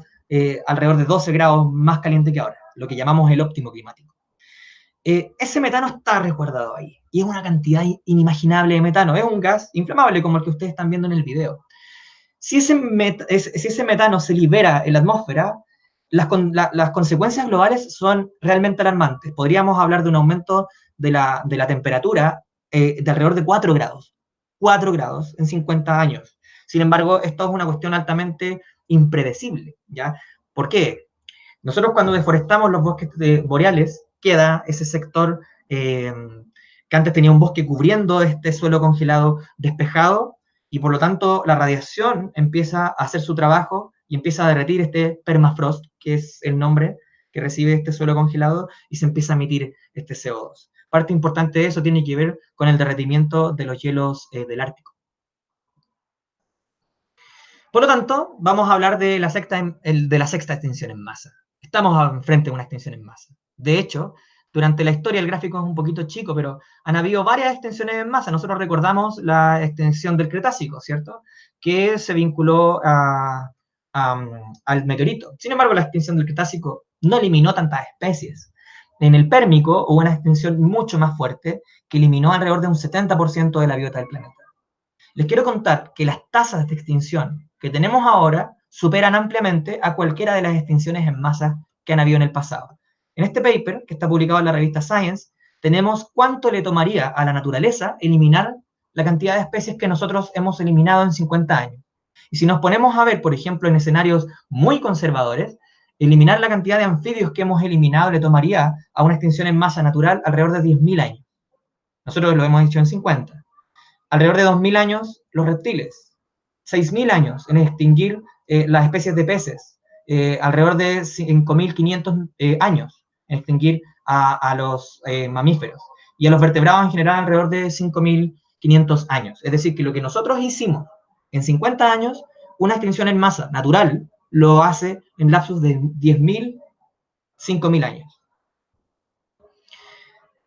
alrededor de 12 grados más caliente que ahora, lo que llamamos el óptimo climático. Ese metano está resguardado ahí, y es una cantidad inimaginable de metano, es un gas inflamable como el que ustedes están viendo en el video. Si ese metano se libera en la atmósfera, las consecuencias globales son realmente alarmantes. Podríamos hablar de un aumento de la temperatura de alrededor de 4 grados. 4 grados en 50 años. Sin embargo, esto es una cuestión altamente impredecible, ¿ya? ¿Por qué? Nosotros cuando deforestamos los bosques boreales, queda ese sector que antes tenía un bosque cubriendo este suelo congelado despejado, y por lo tanto la radiación empieza a hacer su trabajo y empieza a derretir este permafrost, que es el nombre que recibe este suelo congelado, y se empieza a emitir este CO2. Parte importante de eso tiene que ver con el derretimiento de los hielos del Ártico. Por lo tanto, vamos a hablar de la sexta extinción en masa. Estamos frente a una extinción en masa. De hecho, durante la historia, el gráfico es un poquito chico, pero han habido varias extinciones en masa. Nosotros recordamos la extinción del Cretácico, ¿cierto? Que se vinculó al meteorito. Sin embargo, la extinción del Cretácico no eliminó tantas especies. En el Pérmico hubo una extinción mucho más fuerte que eliminó alrededor de un 70% de la biota del planeta. Les quiero contar que las tasas de extinción que tenemos ahora superan ampliamente a cualquiera de las extinciones en masa que han habido en el pasado. En este paper, que está publicado en la revista Science, tenemos cuánto le tomaría a la naturaleza eliminar la cantidad de especies que nosotros hemos eliminado en 50 años. Y si nos ponemos a ver, por ejemplo, en escenarios muy conservadores, eliminar la cantidad de anfibios que hemos eliminado le tomaría a una extinción en masa natural alrededor de 10.000 años. Nosotros lo hemos hecho en 50. Alrededor de 2.000 años los reptiles, 6.000 años en extinguir las especies de peces, alrededor de 5.500 años en extinguir a los mamíferos, y a los vertebrados en general alrededor de 5.500 años. Es decir, que lo que nosotros hicimos en 50 años, una extinción en masa natural lo hace en lapsos de 10.000, 5.000 años.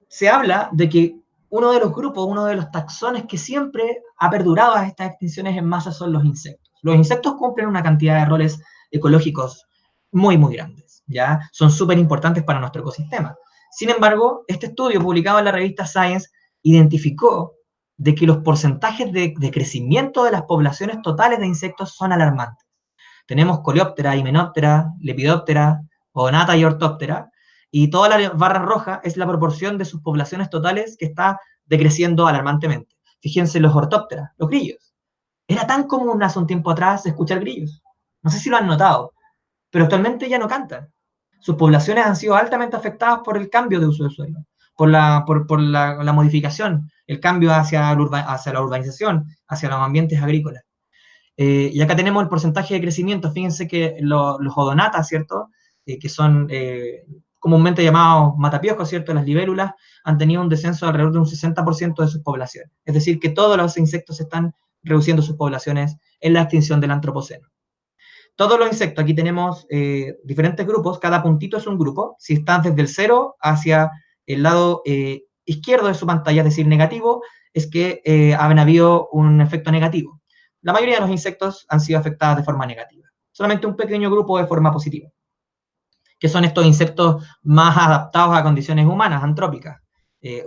Se habla de que uno de los grupos, uno de los taxones que siempre ha perdurado a estas extinciones en masa son los insectos. Los insectos cumplen una cantidad de roles ecológicos muy, muy grandes, ¿ya? Son súper importantes para nuestro ecosistema. Sin embargo, este estudio publicado en la revista Science identificó de que los porcentajes de crecimiento de las poblaciones totales de insectos son alarmantes. Tenemos Coleóptera, Hymenoptera, Lepidoptera, Odonata y Ortóptera, y toda la barra roja es la proporción de sus poblaciones totales que está decreciendo alarmantemente. Fíjense los ortópteras, los grillos. Era tan común hace un tiempo atrás escuchar grillos. No sé si lo han notado, pero actualmente ya no cantan. Sus poblaciones han sido altamente afectadas por el cambio de uso del suelo, por la modificación, el cambio hacia la urbanización, hacia los ambientes agrícolas. Y acá tenemos el porcentaje de crecimiento. Fíjense que los odonatas, ¿cierto? Que son comúnmente llamados matapiojos, ¿cierto? Las libélulas han tenido un descenso de alrededor de un 60% de sus poblaciones. Es decir, que todos los insectos están reduciendo sus poblaciones en la extinción del antropoceno. Todos los insectos, aquí tenemos diferentes grupos, cada puntito es un grupo. Si están desde el 0 hacia el lado izquierdo de su pantalla, es decir, negativo, es que han habido un efecto negativo. La mayoría de los insectos han sido afectados de forma negativa. Solamente un pequeño grupo de forma positiva, que son estos insectos más adaptados a condiciones humanas, antrópicas,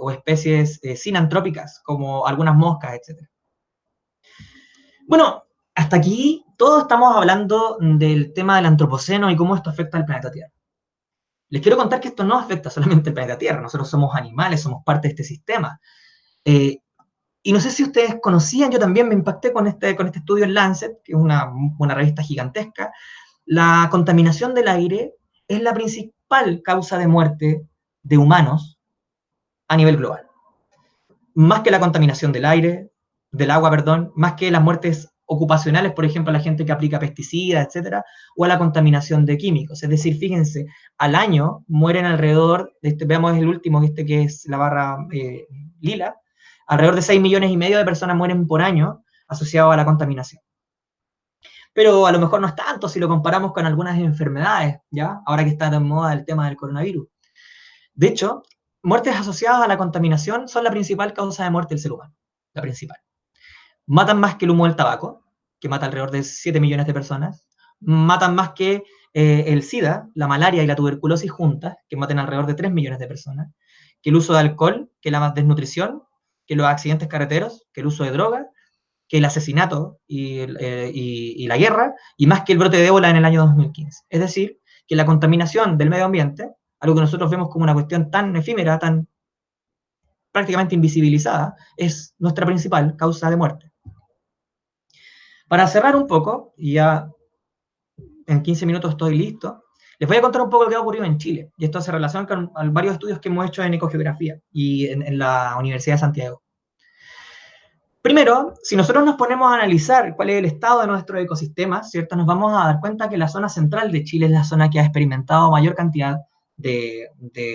o especies sinantrópicas, como algunas moscas, etc. Bueno, hasta aquí todos estamos hablando del tema del antropoceno y cómo esto afecta al planeta Tierra. Les quiero contar que esto no afecta solamente al planeta Tierra, nosotros somos animales, somos parte de este sistema. Y no sé si ustedes conocían, yo también me impacté con este estudio en Lancet, que es una revista gigantesca. La contaminación del aire es la principal causa de muerte de humanos a nivel global. Más que la contaminación del agua, perdón, más que las muertes ocupacionales, por ejemplo, a la gente que aplica pesticidas, etcétera, o a la contaminación de químicos. Es decir, fíjense, al año mueren alrededor, veamos el último, que es la barra lila, alrededor de 6,5 millones de personas mueren por año asociados a la contaminación. pero a lo mejor no es tanto si lo comparamos con algunas enfermedades, ¿ya? Ahora que está de moda el tema del coronavirus. De hecho, muertes asociadas a la contaminación son la principal causa de muerte del ser humano, la principal. Matan más que el humo del tabaco, que mata alrededor de 7 millones de personas, matan más que el SIDA, la malaria y la tuberculosis juntas, que matan alrededor de 3 millones de personas, que el uso de alcohol, que la desnutrición, que los accidentes carreteros, que el uso de drogas, que el asesinato y la guerra, y más que el brote de ébola en el año 2015. Es decir, que la contaminación del medio ambiente, algo que nosotros vemos como una cuestión tan efímera, tan prácticamente invisibilizada, es nuestra principal causa de muerte. Para cerrar un poco, y ya en 15 minutos estoy listo, les voy a contar un poco lo que ha ocurrido en Chile. Y esto se relaciona con varios estudios que hemos hecho en ecogeografía y en la Universidad de Santiago. Primero, si nosotros nos ponemos a analizar cuál es el estado de nuestros ecosistemas, ¿cierto? Nos vamos a dar cuenta que la zona central de Chile es la zona que ha experimentado mayor cantidad de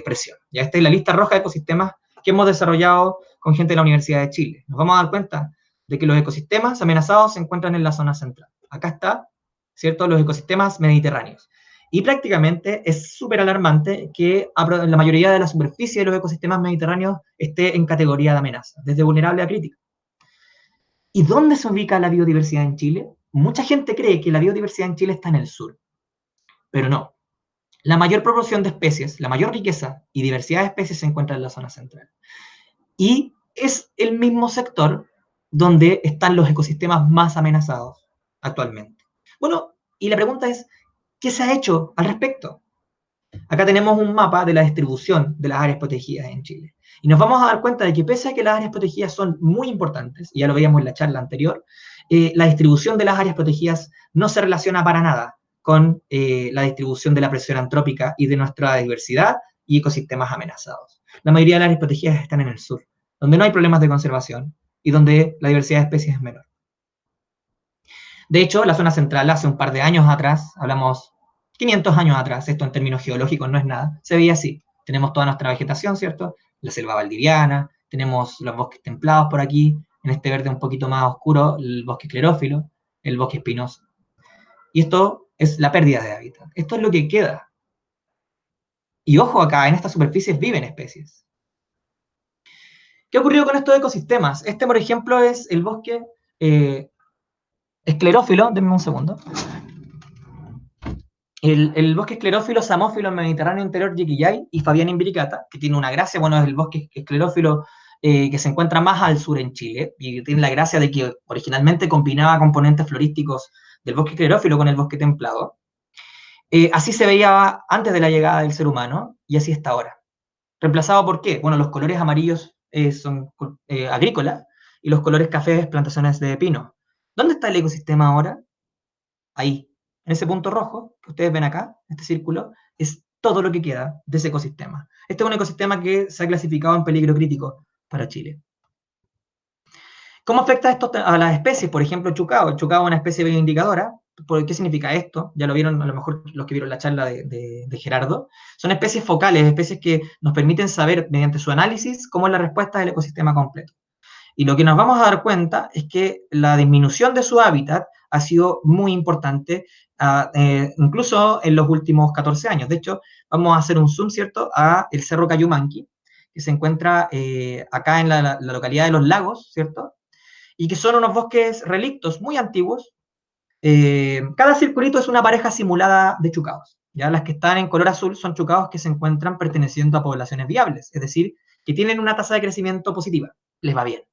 presión. Ya esta es la lista roja de ecosistemas que hemos desarrollado con gente de la Universidad de Chile. Nos vamos a dar cuenta de que los ecosistemas amenazados se encuentran en la zona central. Acá está, ¿cierto? Los ecosistemas mediterráneos. Y prácticamente es súper alarmante que la mayoría de la superficie de los ecosistemas mediterráneos esté en categoría de amenaza, desde vulnerable a crítico. ¿Y dónde se ubica la biodiversidad en Chile? Mucha gente cree que la biodiversidad en Chile está en el sur, pero no. La mayor proporción de especies, la mayor riqueza y diversidad de especies se encuentra en la zona central. Y es el mismo sector donde están los ecosistemas más amenazados actualmente. Bueno, y la pregunta es, ¿qué se ha hecho al respecto? Acá tenemos un mapa de la distribución de las áreas protegidas en Chile. Y nos vamos a dar cuenta de que pese a que las áreas protegidas son muy importantes, y ya lo veíamos en la charla anterior, la distribución de las áreas protegidas no se relaciona para nada con la distribución de la presión antrópica y de nuestra diversidad y ecosistemas amenazados. La mayoría de las áreas protegidas están en el sur, donde no hay problemas de conservación y donde la diversidad de especies es menor. De hecho, la zona central hace un par de años atrás, hablamos 500 años atrás, esto en términos geológicos no es nada, se veía así. Tenemos toda nuestra vegetación, ¿cierto? La selva valdiviana, tenemos los bosques templados por aquí, en este verde un poquito más oscuro, el bosque esclerófilo, el bosque espinoso. Y esto es la pérdida de hábitat. Esto es lo que queda. Y ojo acá, en estas superficies viven especies. ¿Qué ha ocurrido con estos ecosistemas? Este, por ejemplo, es el bosque esclerófilo, denme un segundo. El bosque esclerófilo samófilo en Mediterráneo interior Yiquillay y Fabián Imbricata, que tiene una gracia, bueno, es el bosque esclerófilo que se encuentra más al sur en Chile, y tiene la gracia de que originalmente combinaba componentes florísticos del bosque esclerófilo con el bosque templado. Así se veía antes de la llegada del ser humano, y así está ahora. ¿Reemplazado por qué? Bueno, los colores amarillos son agrícolas, y los colores cafés plantaciones de pino. ¿Dónde está el ecosistema ahora? Ahí, en ese punto rojo que ustedes ven acá, este círculo, es todo lo que queda de ese ecosistema. Este es un ecosistema que se ha clasificado en peligro crítico para Chile. ¿Cómo afecta esto a las especies? Por ejemplo, chucao. El chucao es una especie bioindicadora. ¿Qué significa esto? Ya lo vieron a lo mejor los que vieron la charla de Gerardo. Son especies focales, especies que nos permiten saber mediante su análisis cómo es la respuesta del ecosistema completo. Y lo que nos vamos a dar cuenta es que la disminución de su hábitat ha sido muy importante, incluso en los últimos 14 años. De hecho, vamos a hacer un zoom, ¿cierto?, a el Cerro Cayumanqui, que se encuentra acá en la localidad de Los Lagos, ¿cierto?, y que son unos bosques relictos muy antiguos. Cada circulito es una pareja simulada de chucaos. Ya las que están en color azul son chucaos que se encuentran perteneciendo a poblaciones viables, es decir, que tienen una tasa de crecimiento positiva, les va bien.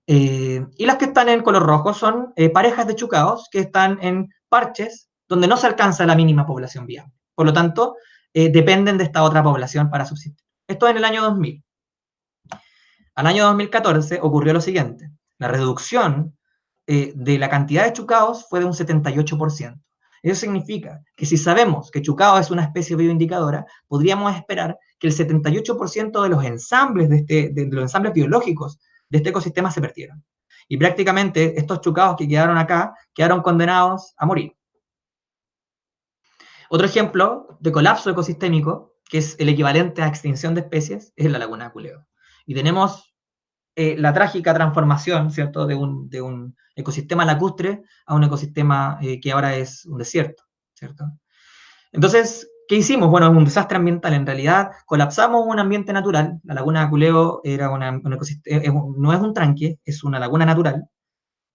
Y las que están en color rojo son parejas de chucaos que están en parches donde no se alcanza la mínima población viable. Por lo tanto, dependen de esta otra población para subsistir. Esto en el año 2000. Al año 2014 ocurrió lo siguiente. La reducción de la cantidad de chucaos fue de un 78%. Eso significa que si sabemos que chucao es una especie bioindicadora, podríamos esperar que el 78% de los ensambles, de los ensambles biológicos de este ecosistema se perdieron. Y prácticamente estos chucaos que quedaron acá quedaron condenados a morir. Otro ejemplo de colapso ecosistémico, que es el equivalente a extinción de especies, es la laguna de Culeo. Y tenemos la trágica transformación, ¿cierto?, de un ecosistema lacustre a un ecosistema que ahora es un desierto, ¿cierto? Entonces, ¿qué hicimos? Bueno, es un desastre ambiental. En realidad, colapsamos un ambiente natural. La laguna de Aculeo era un ecosistema, no es un tranque, es una laguna natural.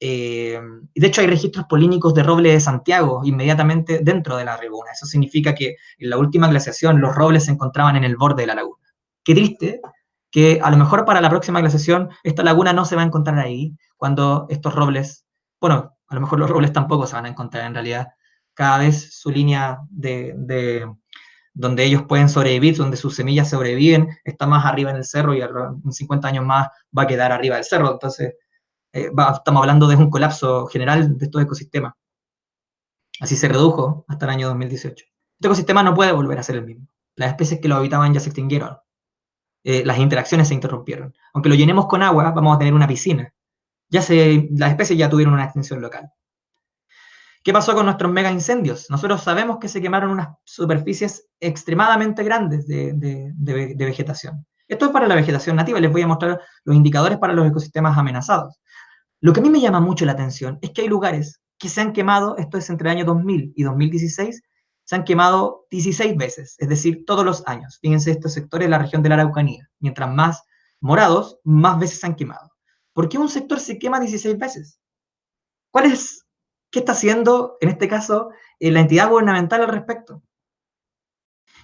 Y de hecho hay registros polínicos de roble de Santiago inmediatamente dentro de la laguna. Eso significa que en la última glaciación los robles se encontraban en el borde de la laguna. Qué triste que a lo mejor para la próxima glaciación esta laguna no se va a encontrar ahí, cuando estos robles, bueno, a lo mejor los robles tampoco se van a encontrar en realidad. Cada vez su línea de donde ellos pueden sobrevivir, donde sus semillas sobreviven, está más arriba en el cerro y en 50 años más va a quedar arriba del cerro. Entonces, estamos hablando de un colapso general de estos ecosistemas. Así se redujo hasta el año 2018. Este ecosistema no puede volver a ser el mismo. Las especies que lo habitaban ya se extinguieron. Las interacciones se interrumpieron. Aunque lo llenemos con agua, vamos a tener una piscina. Las especies ya tuvieron una extinción local. ¿Qué pasó con nuestros mega incendios? Nosotros sabemos que se quemaron unas superficies extremadamente grandes de vegetación. Esto es para la vegetación nativa. Les voy a mostrar los indicadores para los ecosistemas amenazados. Lo que a mí me llama mucho la atención es que hay lugares que se han quemado, esto es entre el año 2000 y 2016, se han quemado 16 veces, es decir, todos los años. Fíjense estos sectores de la región de la Araucanía. Mientras más morados, más veces se han quemado. ¿Por qué un sector se quema 16 veces? ¿Cuál es, qué está haciendo, en este caso, la entidad gubernamental al respecto?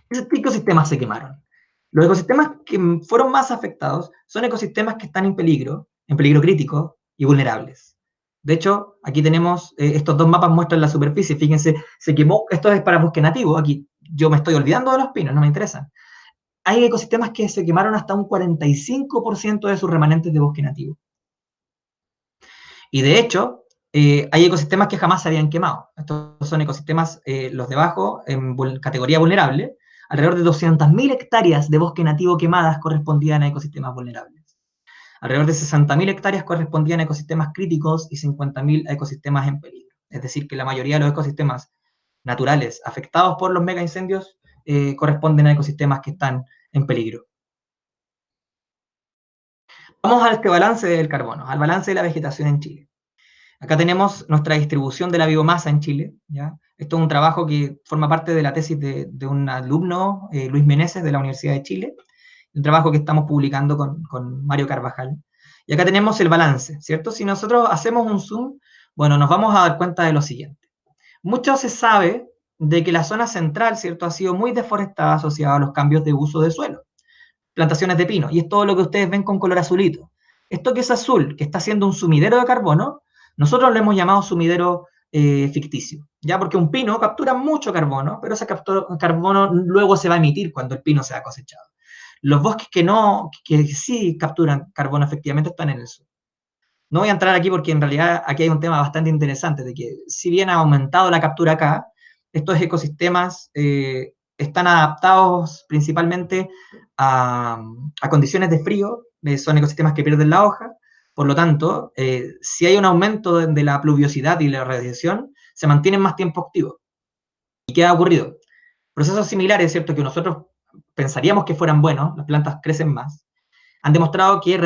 ¿Qué ecosistemas se quemaron? Los ecosistemas que fueron más afectados son ecosistemas que están en peligro crítico y vulnerables. De hecho, aquí tenemos, estos dos mapas muestran la superficie, fíjense, se quemó, esto es para bosque nativo, aquí yo me estoy olvidando de los pinos, no me interesan. Hay ecosistemas que se quemaron hasta un 45% de sus remanentes de bosque nativo. Y de hecho, hay ecosistemas que jamás se habían quemado. Estos son ecosistemas, los de abajo, en categoría vulnerable. Alrededor de 200.000 hectáreas de bosque nativo quemadas correspondían a ecosistemas vulnerables. Alrededor de 60.000 hectáreas correspondían a ecosistemas críticos y 50.000 a ecosistemas en peligro. Es decir, que la mayoría de los ecosistemas naturales afectados por los mega incendios corresponden a ecosistemas que están en peligro. Vamos a este balance del carbono, al balance de la vegetación en Chile. Acá tenemos nuestra distribución de la biomasa en Chile, ¿ya? Esto es un trabajo que forma parte de la tesis de un alumno, Luis Meneses, de la Universidad de Chile, un trabajo que estamos publicando con Mario Carvajal. Y acá tenemos el balance, ¿cierto? Si nosotros hacemos un zoom, bueno, nos vamos a dar cuenta de lo siguiente. Mucho se sabe de que la zona central, ¿cierto?, ha sido muy deforestada asociada a los cambios de uso de suelo, plantaciones de pino, y es todo lo que ustedes ven con color azulito. Esto que es azul, que está siendo un sumidero de carbono, nosotros lo hemos llamado sumidero ficticio, ¿ya? Porque un pino captura mucho carbono, pero ese carbono luego se va a emitir cuando el pino sea cosechado. Los bosques que sí capturan carbono efectivamente están en el sur. No voy a entrar aquí porque en realidad aquí hay un tema bastante interesante, de que si bien ha aumentado la captura acá, estos ecosistemas están adaptados principalmente a condiciones de frío, son ecosistemas que pierden la hoja, por lo tanto, si hay un aumento de la pluviosidad y la radiación, se mantienen más tiempo activos. ¿Y qué ha ocurrido? Procesos similares, ¿cierto?, que nosotros pensaríamos que fueran buenos, las plantas crecen más, han demostrado que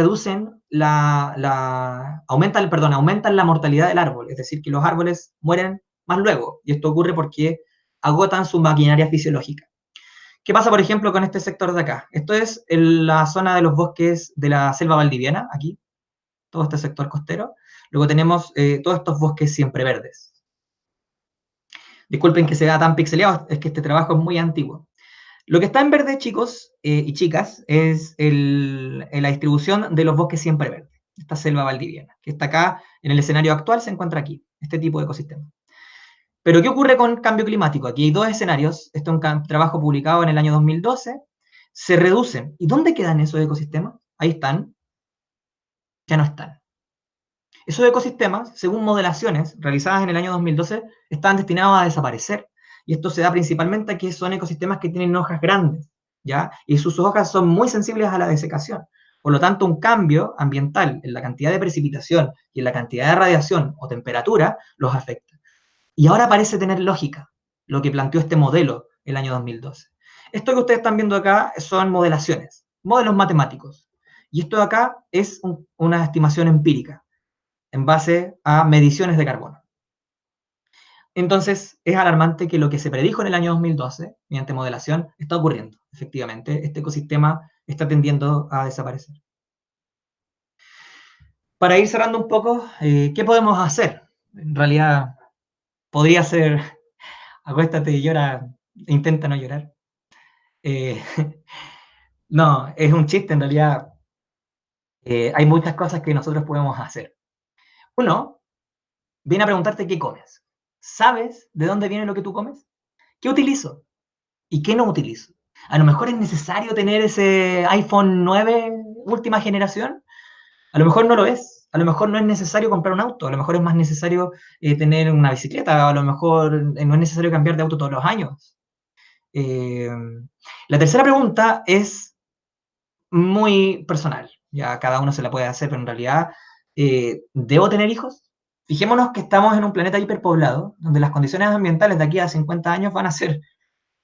aumentan la mortalidad del árbol, es decir, que los árboles mueren más luego, y esto ocurre porque agotan su maquinaria fisiológica. ¿Qué pasa, por ejemplo, con este sector de acá? Esto es la zona de los bosques de la selva valdiviana, aquí, todo este sector costero. Luego tenemos todos estos bosques siempre verdes. Disculpen que se vea tan pixeleado, es que este trabajo es muy antiguo. Lo que está en verde, chicos y chicas, es la distribución de los bosques siempre verdes, esta selva valdiviana, que está acá, en el escenario actual se encuentra aquí, este tipo de ecosistema. Pero ¿qué ocurre con cambio climático? Aquí hay dos escenarios, este es un trabajo publicado en el año 2012, se reducen. ¿Y dónde quedan esos ecosistemas? Ahí están, ya no están. Esos ecosistemas, según modelaciones realizadas en el año 2012, están destinados a desaparecer. Y esto se da principalmente a que son ecosistemas que tienen hojas grandes, ¿ya? Y sus hojas son muy sensibles a la desecación. Por lo tanto, un cambio ambiental en la cantidad de precipitación y en la cantidad de radiación o temperatura los afecta. Y ahora parece tener lógica lo que planteó este modelo el año 2012. Esto que ustedes están viendo acá son modelaciones, modelos matemáticos. Y esto de acá es una estimación empírica en base a mediciones de carbono. Entonces, es alarmante que lo que se predijo en el año 2012, mediante modelación, está ocurriendo. Efectivamente, este ecosistema está tendiendo a desaparecer. Para ir cerrando un poco, ¿qué podemos hacer? En realidad, podría ser, acuéstate y llora, intenta no llorar. Eh, no, es un chiste, en realidad hay muchas cosas que nosotros podemos hacer. Uno, viene a preguntarte qué comes. ¿Sabes de dónde viene lo que tú comes? ¿Qué utilizo? ¿Y qué no utilizo? A lo mejor es necesario tener ese iPhone 9 última generación. A lo mejor no lo es. A lo mejor no es necesario comprar un auto. A lo mejor es más necesario tener una bicicleta. A lo mejor no es necesario cambiar de auto todos los años. Eh, la tercera pregunta es muy personal. Ya cada uno se la puede hacer, pero en realidad, ¿debo tener hijos? Fijémonos que estamos en un planeta hiperpoblado, donde las condiciones ambientales de aquí a 50 años van a ser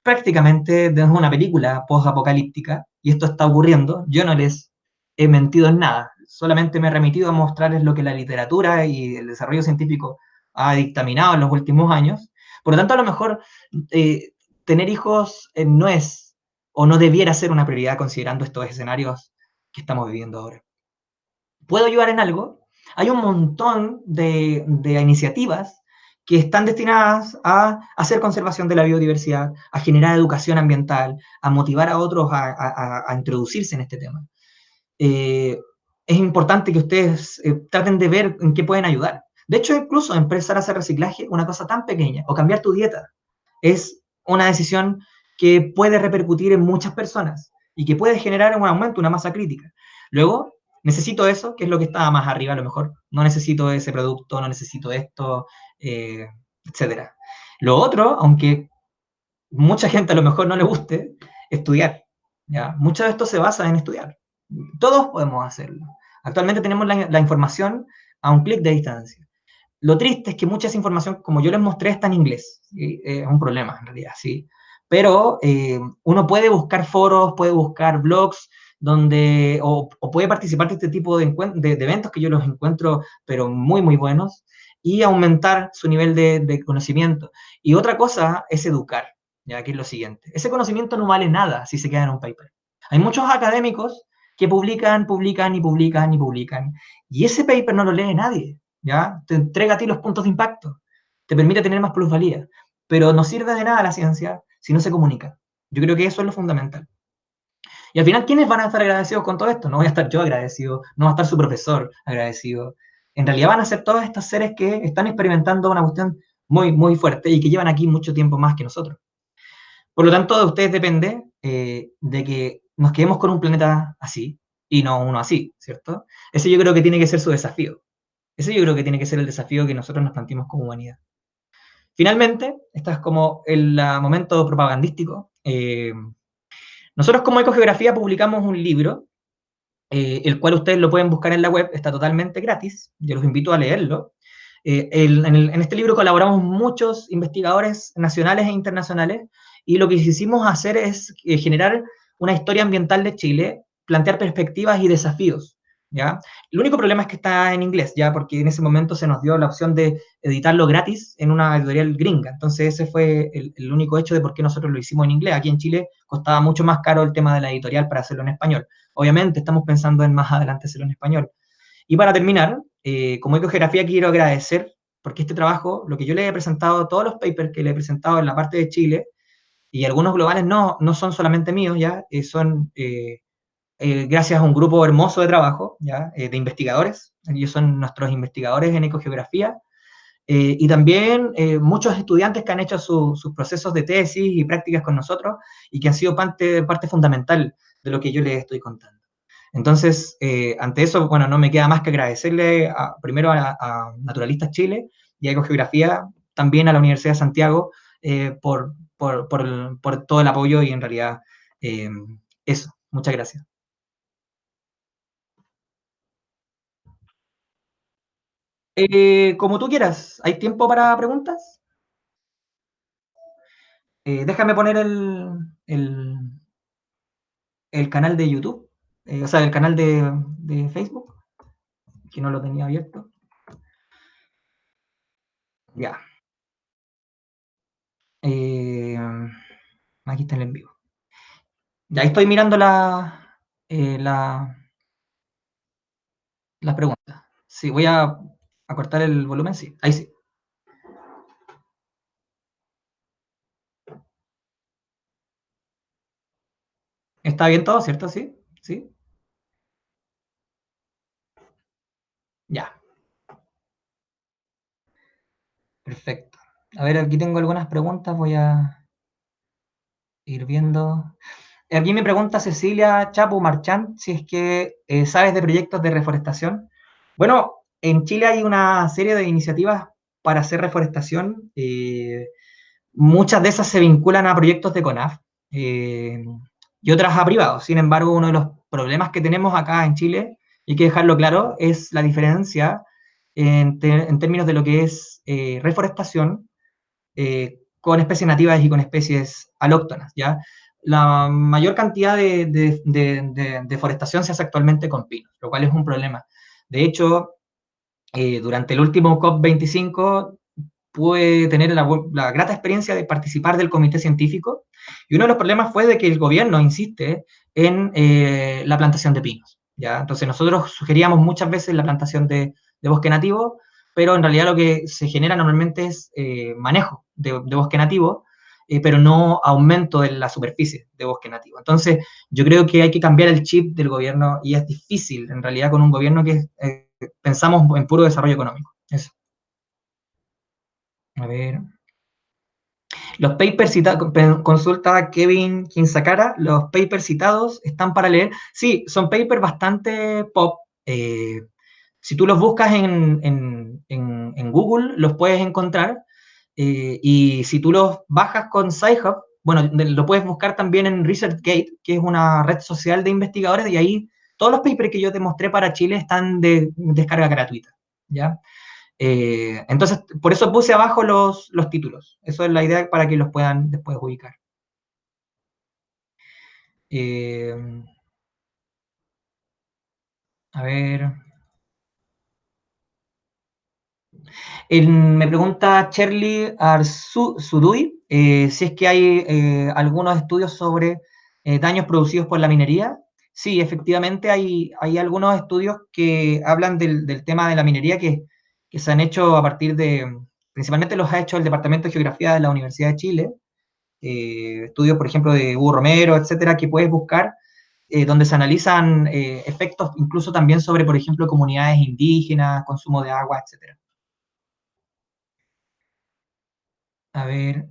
prácticamente desde una película post-apocalíptica, y esto está ocurriendo. Yo no les he mentido en nada, solamente me he remitido a mostrarles lo que la literatura y el desarrollo científico ha dictaminado en los últimos años. Por lo tanto, a lo mejor eh, tener hijos no es o no debiera ser una prioridad considerando estos escenarios que estamos viviendo ahora. ¿Puedo ayudar en algo? Hay un montón de iniciativas que están destinadas a hacer conservación de la biodiversidad, a generar educación ambiental, a motivar a otros a introducirse en este tema. Eh, es importante que ustedes traten de ver en qué pueden ayudar. De hecho, incluso empezar a hacer reciclaje, una cosa tan pequeña, o cambiar tu dieta, es una decisión que puede repercutir en muchas personas y que puede generar un aumento, una masa crítica. Luego, necesito eso, que es lo que estaba más arriba a lo mejor. No necesito ese producto, no necesito esto, eh, etc. Lo otro, aunque mucha gente a lo mejor no le guste, estudiar. ¿Ya? Mucho de esto se basa en estudiar. Todos podemos hacerlo. Actualmente tenemos la información a un clic de distancia. Lo triste es que mucha de esa información, como yo les mostré, está en inglés. ¿Sí? Es un problema, en realidad, sí. Pero uno puede buscar foros, puede buscar blogs, donde, o puede participar de este tipo de eventos que yo los encuentro, pero muy, muy buenos, y aumentar su nivel de conocimiento. Y otra cosa es educar, ya que es lo siguiente. Ese conocimiento no vale nada si se queda en un paper. Hay muchos académicos que publican, publican y publican y publican, y ese paper no lo lee nadie. ¿Ya? Te entrega a ti los puntos de impacto, te permite tener más plusvalía, pero no sirve de nada la ciencia si no se comunica. Yo creo que eso es lo fundamental. Y al final, ¿quiénes van a estar agradecidos con todo esto? No voy a estar yo agradecido, no va a estar su profesor agradecido. En realidad van a ser todos estos seres que están experimentando una cuestión muy, muy fuerte y que llevan aquí mucho tiempo más que nosotros. Por lo tanto, de ustedes depende de que nos quedemos con un planeta así y no uno así, ¿cierto? Ese yo creo que tiene que ser su desafío. Ese yo creo que tiene que ser el desafío que nosotros nos planteemos como humanidad. Finalmente, este es como el momento propagandístico. Nosotros como Ecogeografía publicamos un libro, el cual ustedes lo pueden buscar en la web, está totalmente gratis, yo los invito a leerlo. En este libro colaboramos muchos investigadores nacionales e internacionales y lo que quisimos hacer es generar una historia ambiental de Chile, plantear perspectivas y desafíos. ¿Ya? El único problema es que está en inglés, ¿ya? Porque en ese momento se nos dio la opción de editarlo gratis en una editorial gringa. Entonces ese fue el único hecho de por qué nosotros lo hicimos en inglés. Aquí en Chile costaba mucho más caro el tema de la editorial para hacerlo en español. Obviamente estamos pensando en más adelante hacerlo en español. Y para terminar, como Ecogeografía quiero agradecer, porque este trabajo, lo que yo le he presentado, todos los papers que le he presentado en la parte de Chile, y algunos globales no son solamente míos, ya, son gracias a un grupo hermoso de trabajo, ya, de investigadores, ellos son nuestros investigadores en ecogeografía, y también muchos estudiantes que han hecho sus procesos de tesis y prácticas con nosotros, y que han sido parte fundamental de lo que yo les estoy contando. Entonces, ante eso, bueno, no me queda más que agradecerle primero a Naturalistas Chile y a Ecogeografía, también a la Universidad de Santiago, por todo el apoyo y en realidad eh, eso. Muchas gracias. Como tú quieras, ¿hay tiempo para preguntas? Déjame poner el canal de YouTube. o sea, el canal de Facebook, que no lo tenía abierto. Ya. Eh, aquí está el en vivo. Ya estoy mirando eh, la, las preguntas. Sí, voy a cortar el volumen, sí. Ahí sí. ¿Está bien todo, cierto? Sí. Sí. Ya. Perfecto. A ver, aquí tengo algunas preguntas. Voy a ir viendo. Aquí me pregunta Cecilia Chapu Marchán si es que sabes de proyectos de reforestación. Bueno, en Chile hay una serie de iniciativas para hacer reforestación. Muchas de esas se vinculan a proyectos de CONAF eh, y otras a privados. Sin embargo, uno de los problemas que tenemos acá en Chile, y hay que dejarlo claro, es la diferencia en términos de lo que es reforestación con especies nativas y con especies alóctonas, ¿ya? La mayor cantidad de deforestación se hace actualmente con pinos, lo cual es un problema. De hecho, durante el último COP25 pude tener la grata experiencia de participar del comité científico y uno de los problemas fue de que el gobierno insiste en la plantación de pinos, ¿ya? Entonces nosotros sugeríamos muchas veces la plantación de bosque nativo, pero en realidad lo que se genera normalmente es manejo de bosque nativo, pero no aumento de la superficie de bosque nativo. Entonces yo creo que hay que cambiar el chip del gobierno y es difícil en realidad con un gobierno que pensamos en puro desarrollo económico. Eso. A ver. Los papers citados, consulta Kevin Kinsacara, los papers citados están para leer. Sí, son papers bastante pop. Si tú los buscas en Google, los puedes encontrar. Y si tú los bajas con Sci-Hub, bueno, lo puedes buscar también en ResearchGate, que es una red social de investigadores, y ahí todos los papers que yo te mostré para Chile están de descarga gratuita. ¿Ya? Entonces, por eso puse abajo los títulos. Eso es la idea para que los puedan después ubicar. Eh, a ver. Me pregunta Shirley Arsudui si es que hay algunos estudios sobre daños producidos por la minería. Sí, efectivamente hay algunos estudios que hablan del tema de la minería que se han hecho a partir principalmente los ha hecho el Departamento de Geografía de la Universidad de Chile, estudios, por ejemplo, de Hugo Romero, etcétera, que puedes buscar, donde se analizan efectos incluso también sobre, por ejemplo, comunidades indígenas, consumo de agua, etcétera. A ver,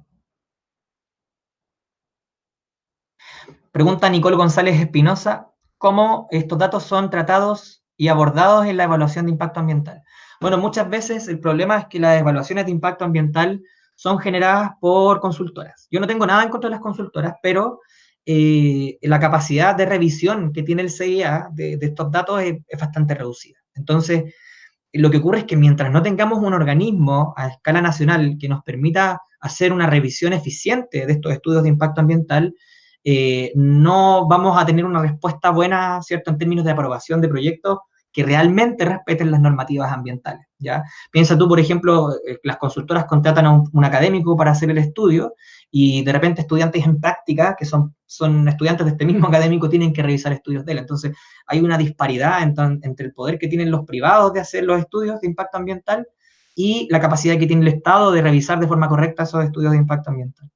pregunta Nicole González Espinosa, ¿cómo estos datos son tratados y abordados en la evaluación de impacto ambiental? Bueno, muchas veces el problema es que las evaluaciones de impacto ambiental son generadas por consultoras. Yo no tengo nada en contra de las consultoras, pero la capacidad de revisión que tiene el CIA de estos datos es bastante reducida. Entonces, lo que ocurre es que mientras no tengamos un organismo a escala nacional que nos permita hacer una revisión eficiente de estos estudios de impacto ambiental, no vamos a tener una respuesta buena, ¿cierto?, en términos de aprobación de proyectos que realmente respeten las normativas ambientales, ¿ya? Piensa tú, por ejemplo, las consultoras contratan a un académico para hacer el estudio y de repente estudiantes en práctica, que son estudiantes de este mismo académico, tienen que revisar estudios de él. Entonces, hay una disparidad entre el poder que tienen los privados de hacer los estudios de impacto ambiental y la capacidad que tiene el Estado de revisar de forma correcta esos estudios de impacto ambiental.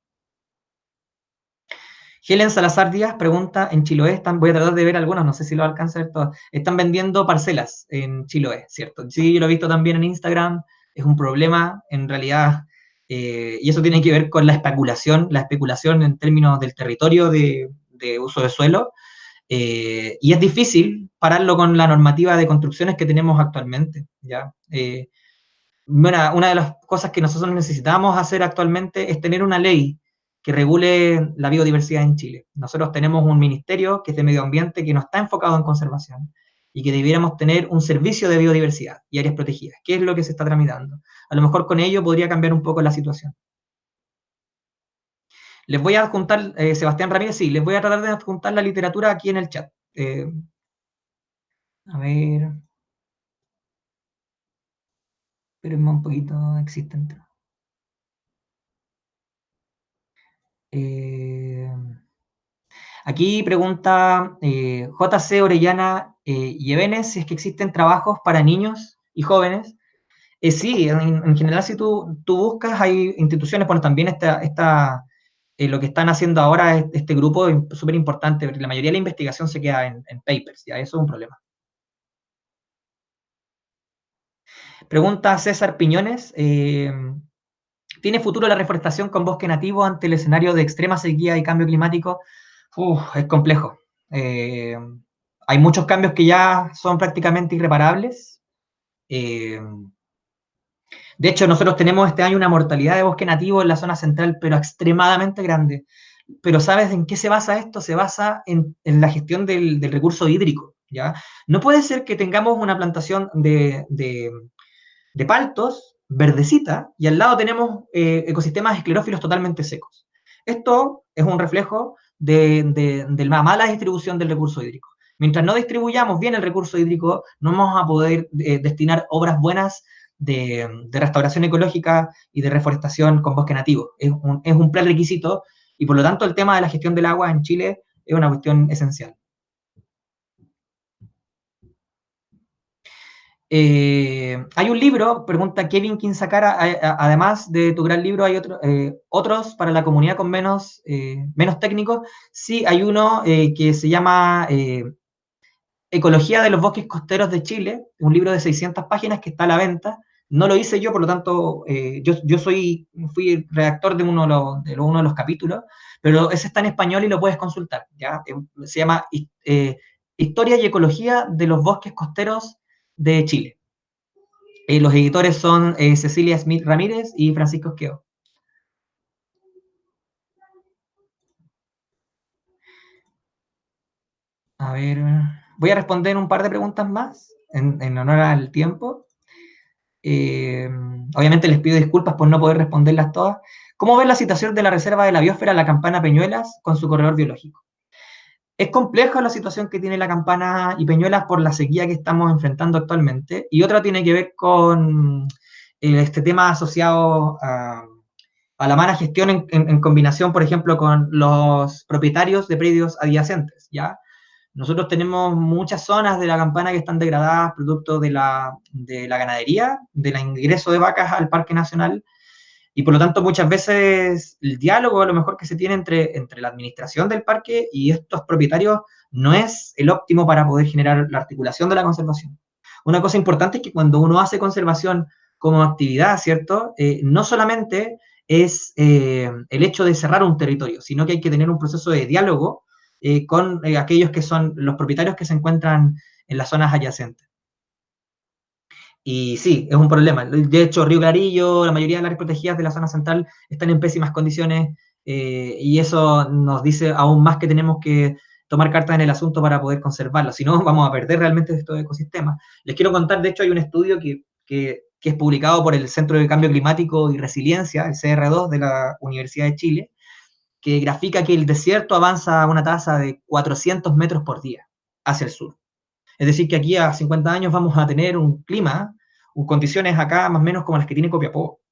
Helen Salazar Díaz pregunta, en Chiloé voy a tratar de ver algunos, no sé si lo alcanza a ver todos, están vendiendo parcelas en Chiloé, ¿cierto? Sí, yo lo he visto también en Instagram, es un problema en realidad, y eso tiene que ver con la especulación en términos del territorio de uso de suelo, y es difícil pararlo con la normativa de construcciones que tenemos actualmente, ¿ya? Bueno, una de las cosas que nosotros necesitamos hacer actualmente es tener una ley que regule la biodiversidad en Chile. Nosotros tenemos un ministerio que es de medio ambiente que no está enfocado en conservación y que debiéramos tener un servicio de biodiversidad y áreas protegidas, que es lo que se está tramitando. A lo mejor con ello podría cambiar un poco la situación. Les voy a adjuntar, Sebastián Ramírez, sí, les voy a tratar de adjuntar la literatura aquí en el chat. A ver, espérenme un poquito, existente. Eh, Aquí pregunta JC Orellana Yevenes si es que existen trabajos para niños y jóvenes. Sí, en general si tú buscas, hay instituciones, bueno, también lo que están haciendo ahora este grupo es súper importante, porque la mayoría de la investigación se queda en papers, ya eso es un problema. Pregunta César Piñones, ¿tiene futuro la reforestación con bosque nativo ante el escenario de extrema sequía y cambio climático? Es complejo. Eh, Hay muchos cambios que ya son prácticamente irreparables. Eh, de hecho, nosotros tenemos este año una mortalidad de bosque nativo en la zona central, pero extremadamente grande. Pero ¿sabes en qué se basa esto? Se basa en la gestión del recurso hídrico. ¿Ya? No puede ser que tengamos una plantación de paltos, verdecita, y al lado tenemos ecosistemas esclerófilos totalmente secos. Esto es un reflejo de la mala distribución del recurso hídrico. Mientras no distribuyamos bien el recurso hídrico, no vamos a poder destinar obras buenas de restauración ecológica y de reforestación con bosque nativo. Es un prerequisito y por lo tanto el tema de la gestión del agua en Chile es una cuestión esencial. Hay un libro, pregunta Kevin Kinsacara, además de tu gran libro, ¿hay otros para la comunidad con menos técnicos? Sí, hay uno que se llama Ecología de los bosques costeros de Chile, un libro de 600 páginas que está a la venta. No lo hice yo, por lo tanto, yo fui redactor de uno de los capítulos, pero ese está en español y lo puedes consultar. ¿Ya? Se llama Historia y Ecología de los bosques costeros de Chile. Los editores son Cecilia Smith Ramírez y Francisco Esqueo. A ver, voy a responder un par de preguntas más en honor al tiempo. Eh, Obviamente les pido disculpas por no poder responderlas todas. ¿Cómo ves la situación de la Reserva de la Biosfera La Campana Peñuelas con su corredor biológico? Es compleja la situación que tiene la Campana y Peñuelas por la sequía que estamos enfrentando actualmente, y otra tiene que ver con este tema asociado a la mala gestión en combinación, por ejemplo, con los propietarios de predios adyacentes, ¿ya? Nosotros tenemos muchas zonas de la Campana que están degradadas producto de la ganadería, del ingreso de vacas al Parque Nacional, y por lo tanto muchas veces el diálogo a lo mejor que se tiene entre la administración del parque y estos propietarios no es el óptimo para poder generar la articulación de la conservación. Una cosa importante es que cuando uno hace conservación como actividad, ¿cierto? No solamente es el hecho de cerrar un territorio, sino que hay que tener un proceso de diálogo con aquellos que son los propietarios que se encuentran en las zonas adyacentes. Y sí, es un problema. De hecho, Río Clarillo, la mayoría de las áreas protegidas de la zona central están en pésimas condiciones y eso nos dice aún más que tenemos que tomar cartas en el asunto para poder conservarlo. Si no, vamos a perder realmente estos ecosistemas. Les quiero contar, de hecho, hay un estudio que es publicado por el Centro de Cambio Climático y Resiliencia, el CR2 de la Universidad de Chile, que grafica que el desierto avanza a una tasa de 400 metros por día hacia el sur. Es decir, que aquí a 50 años vamos a tener un clima, condiciones acá más o menos como las que tiene Copiapó.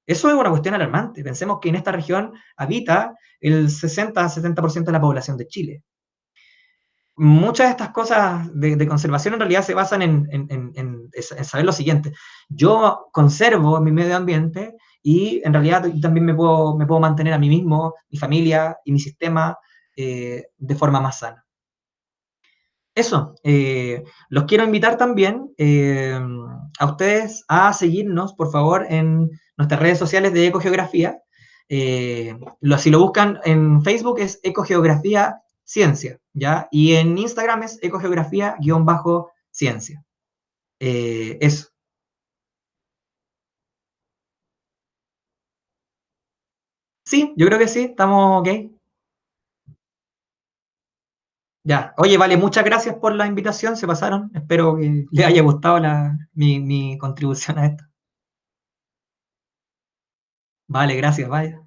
Eso es una cuestión alarmante. Pensemos que en esta región habita el 60-70% de la población de Chile. Muchas de estas cosas de conservación en realidad se basan en saber lo siguiente. Yo conservo mi medio ambiente y en realidad también me puedo mantener a mí mismo, mi familia y mi sistema de forma más sana. Eso, los quiero invitar también a ustedes a seguirnos, por favor, en nuestras redes sociales de Ecogeografía. Si lo buscan en Facebook es Ecogeografía Ciencia, ¿ya? Y en Instagram es Ecogeografía-ciencia. Eso. Sí, yo creo que sí, estamos ok. Ya. Oye, vale, muchas gracias por la invitación, se pasaron. Espero que les haya gustado mi contribución a esto. Vale, gracias, vaya.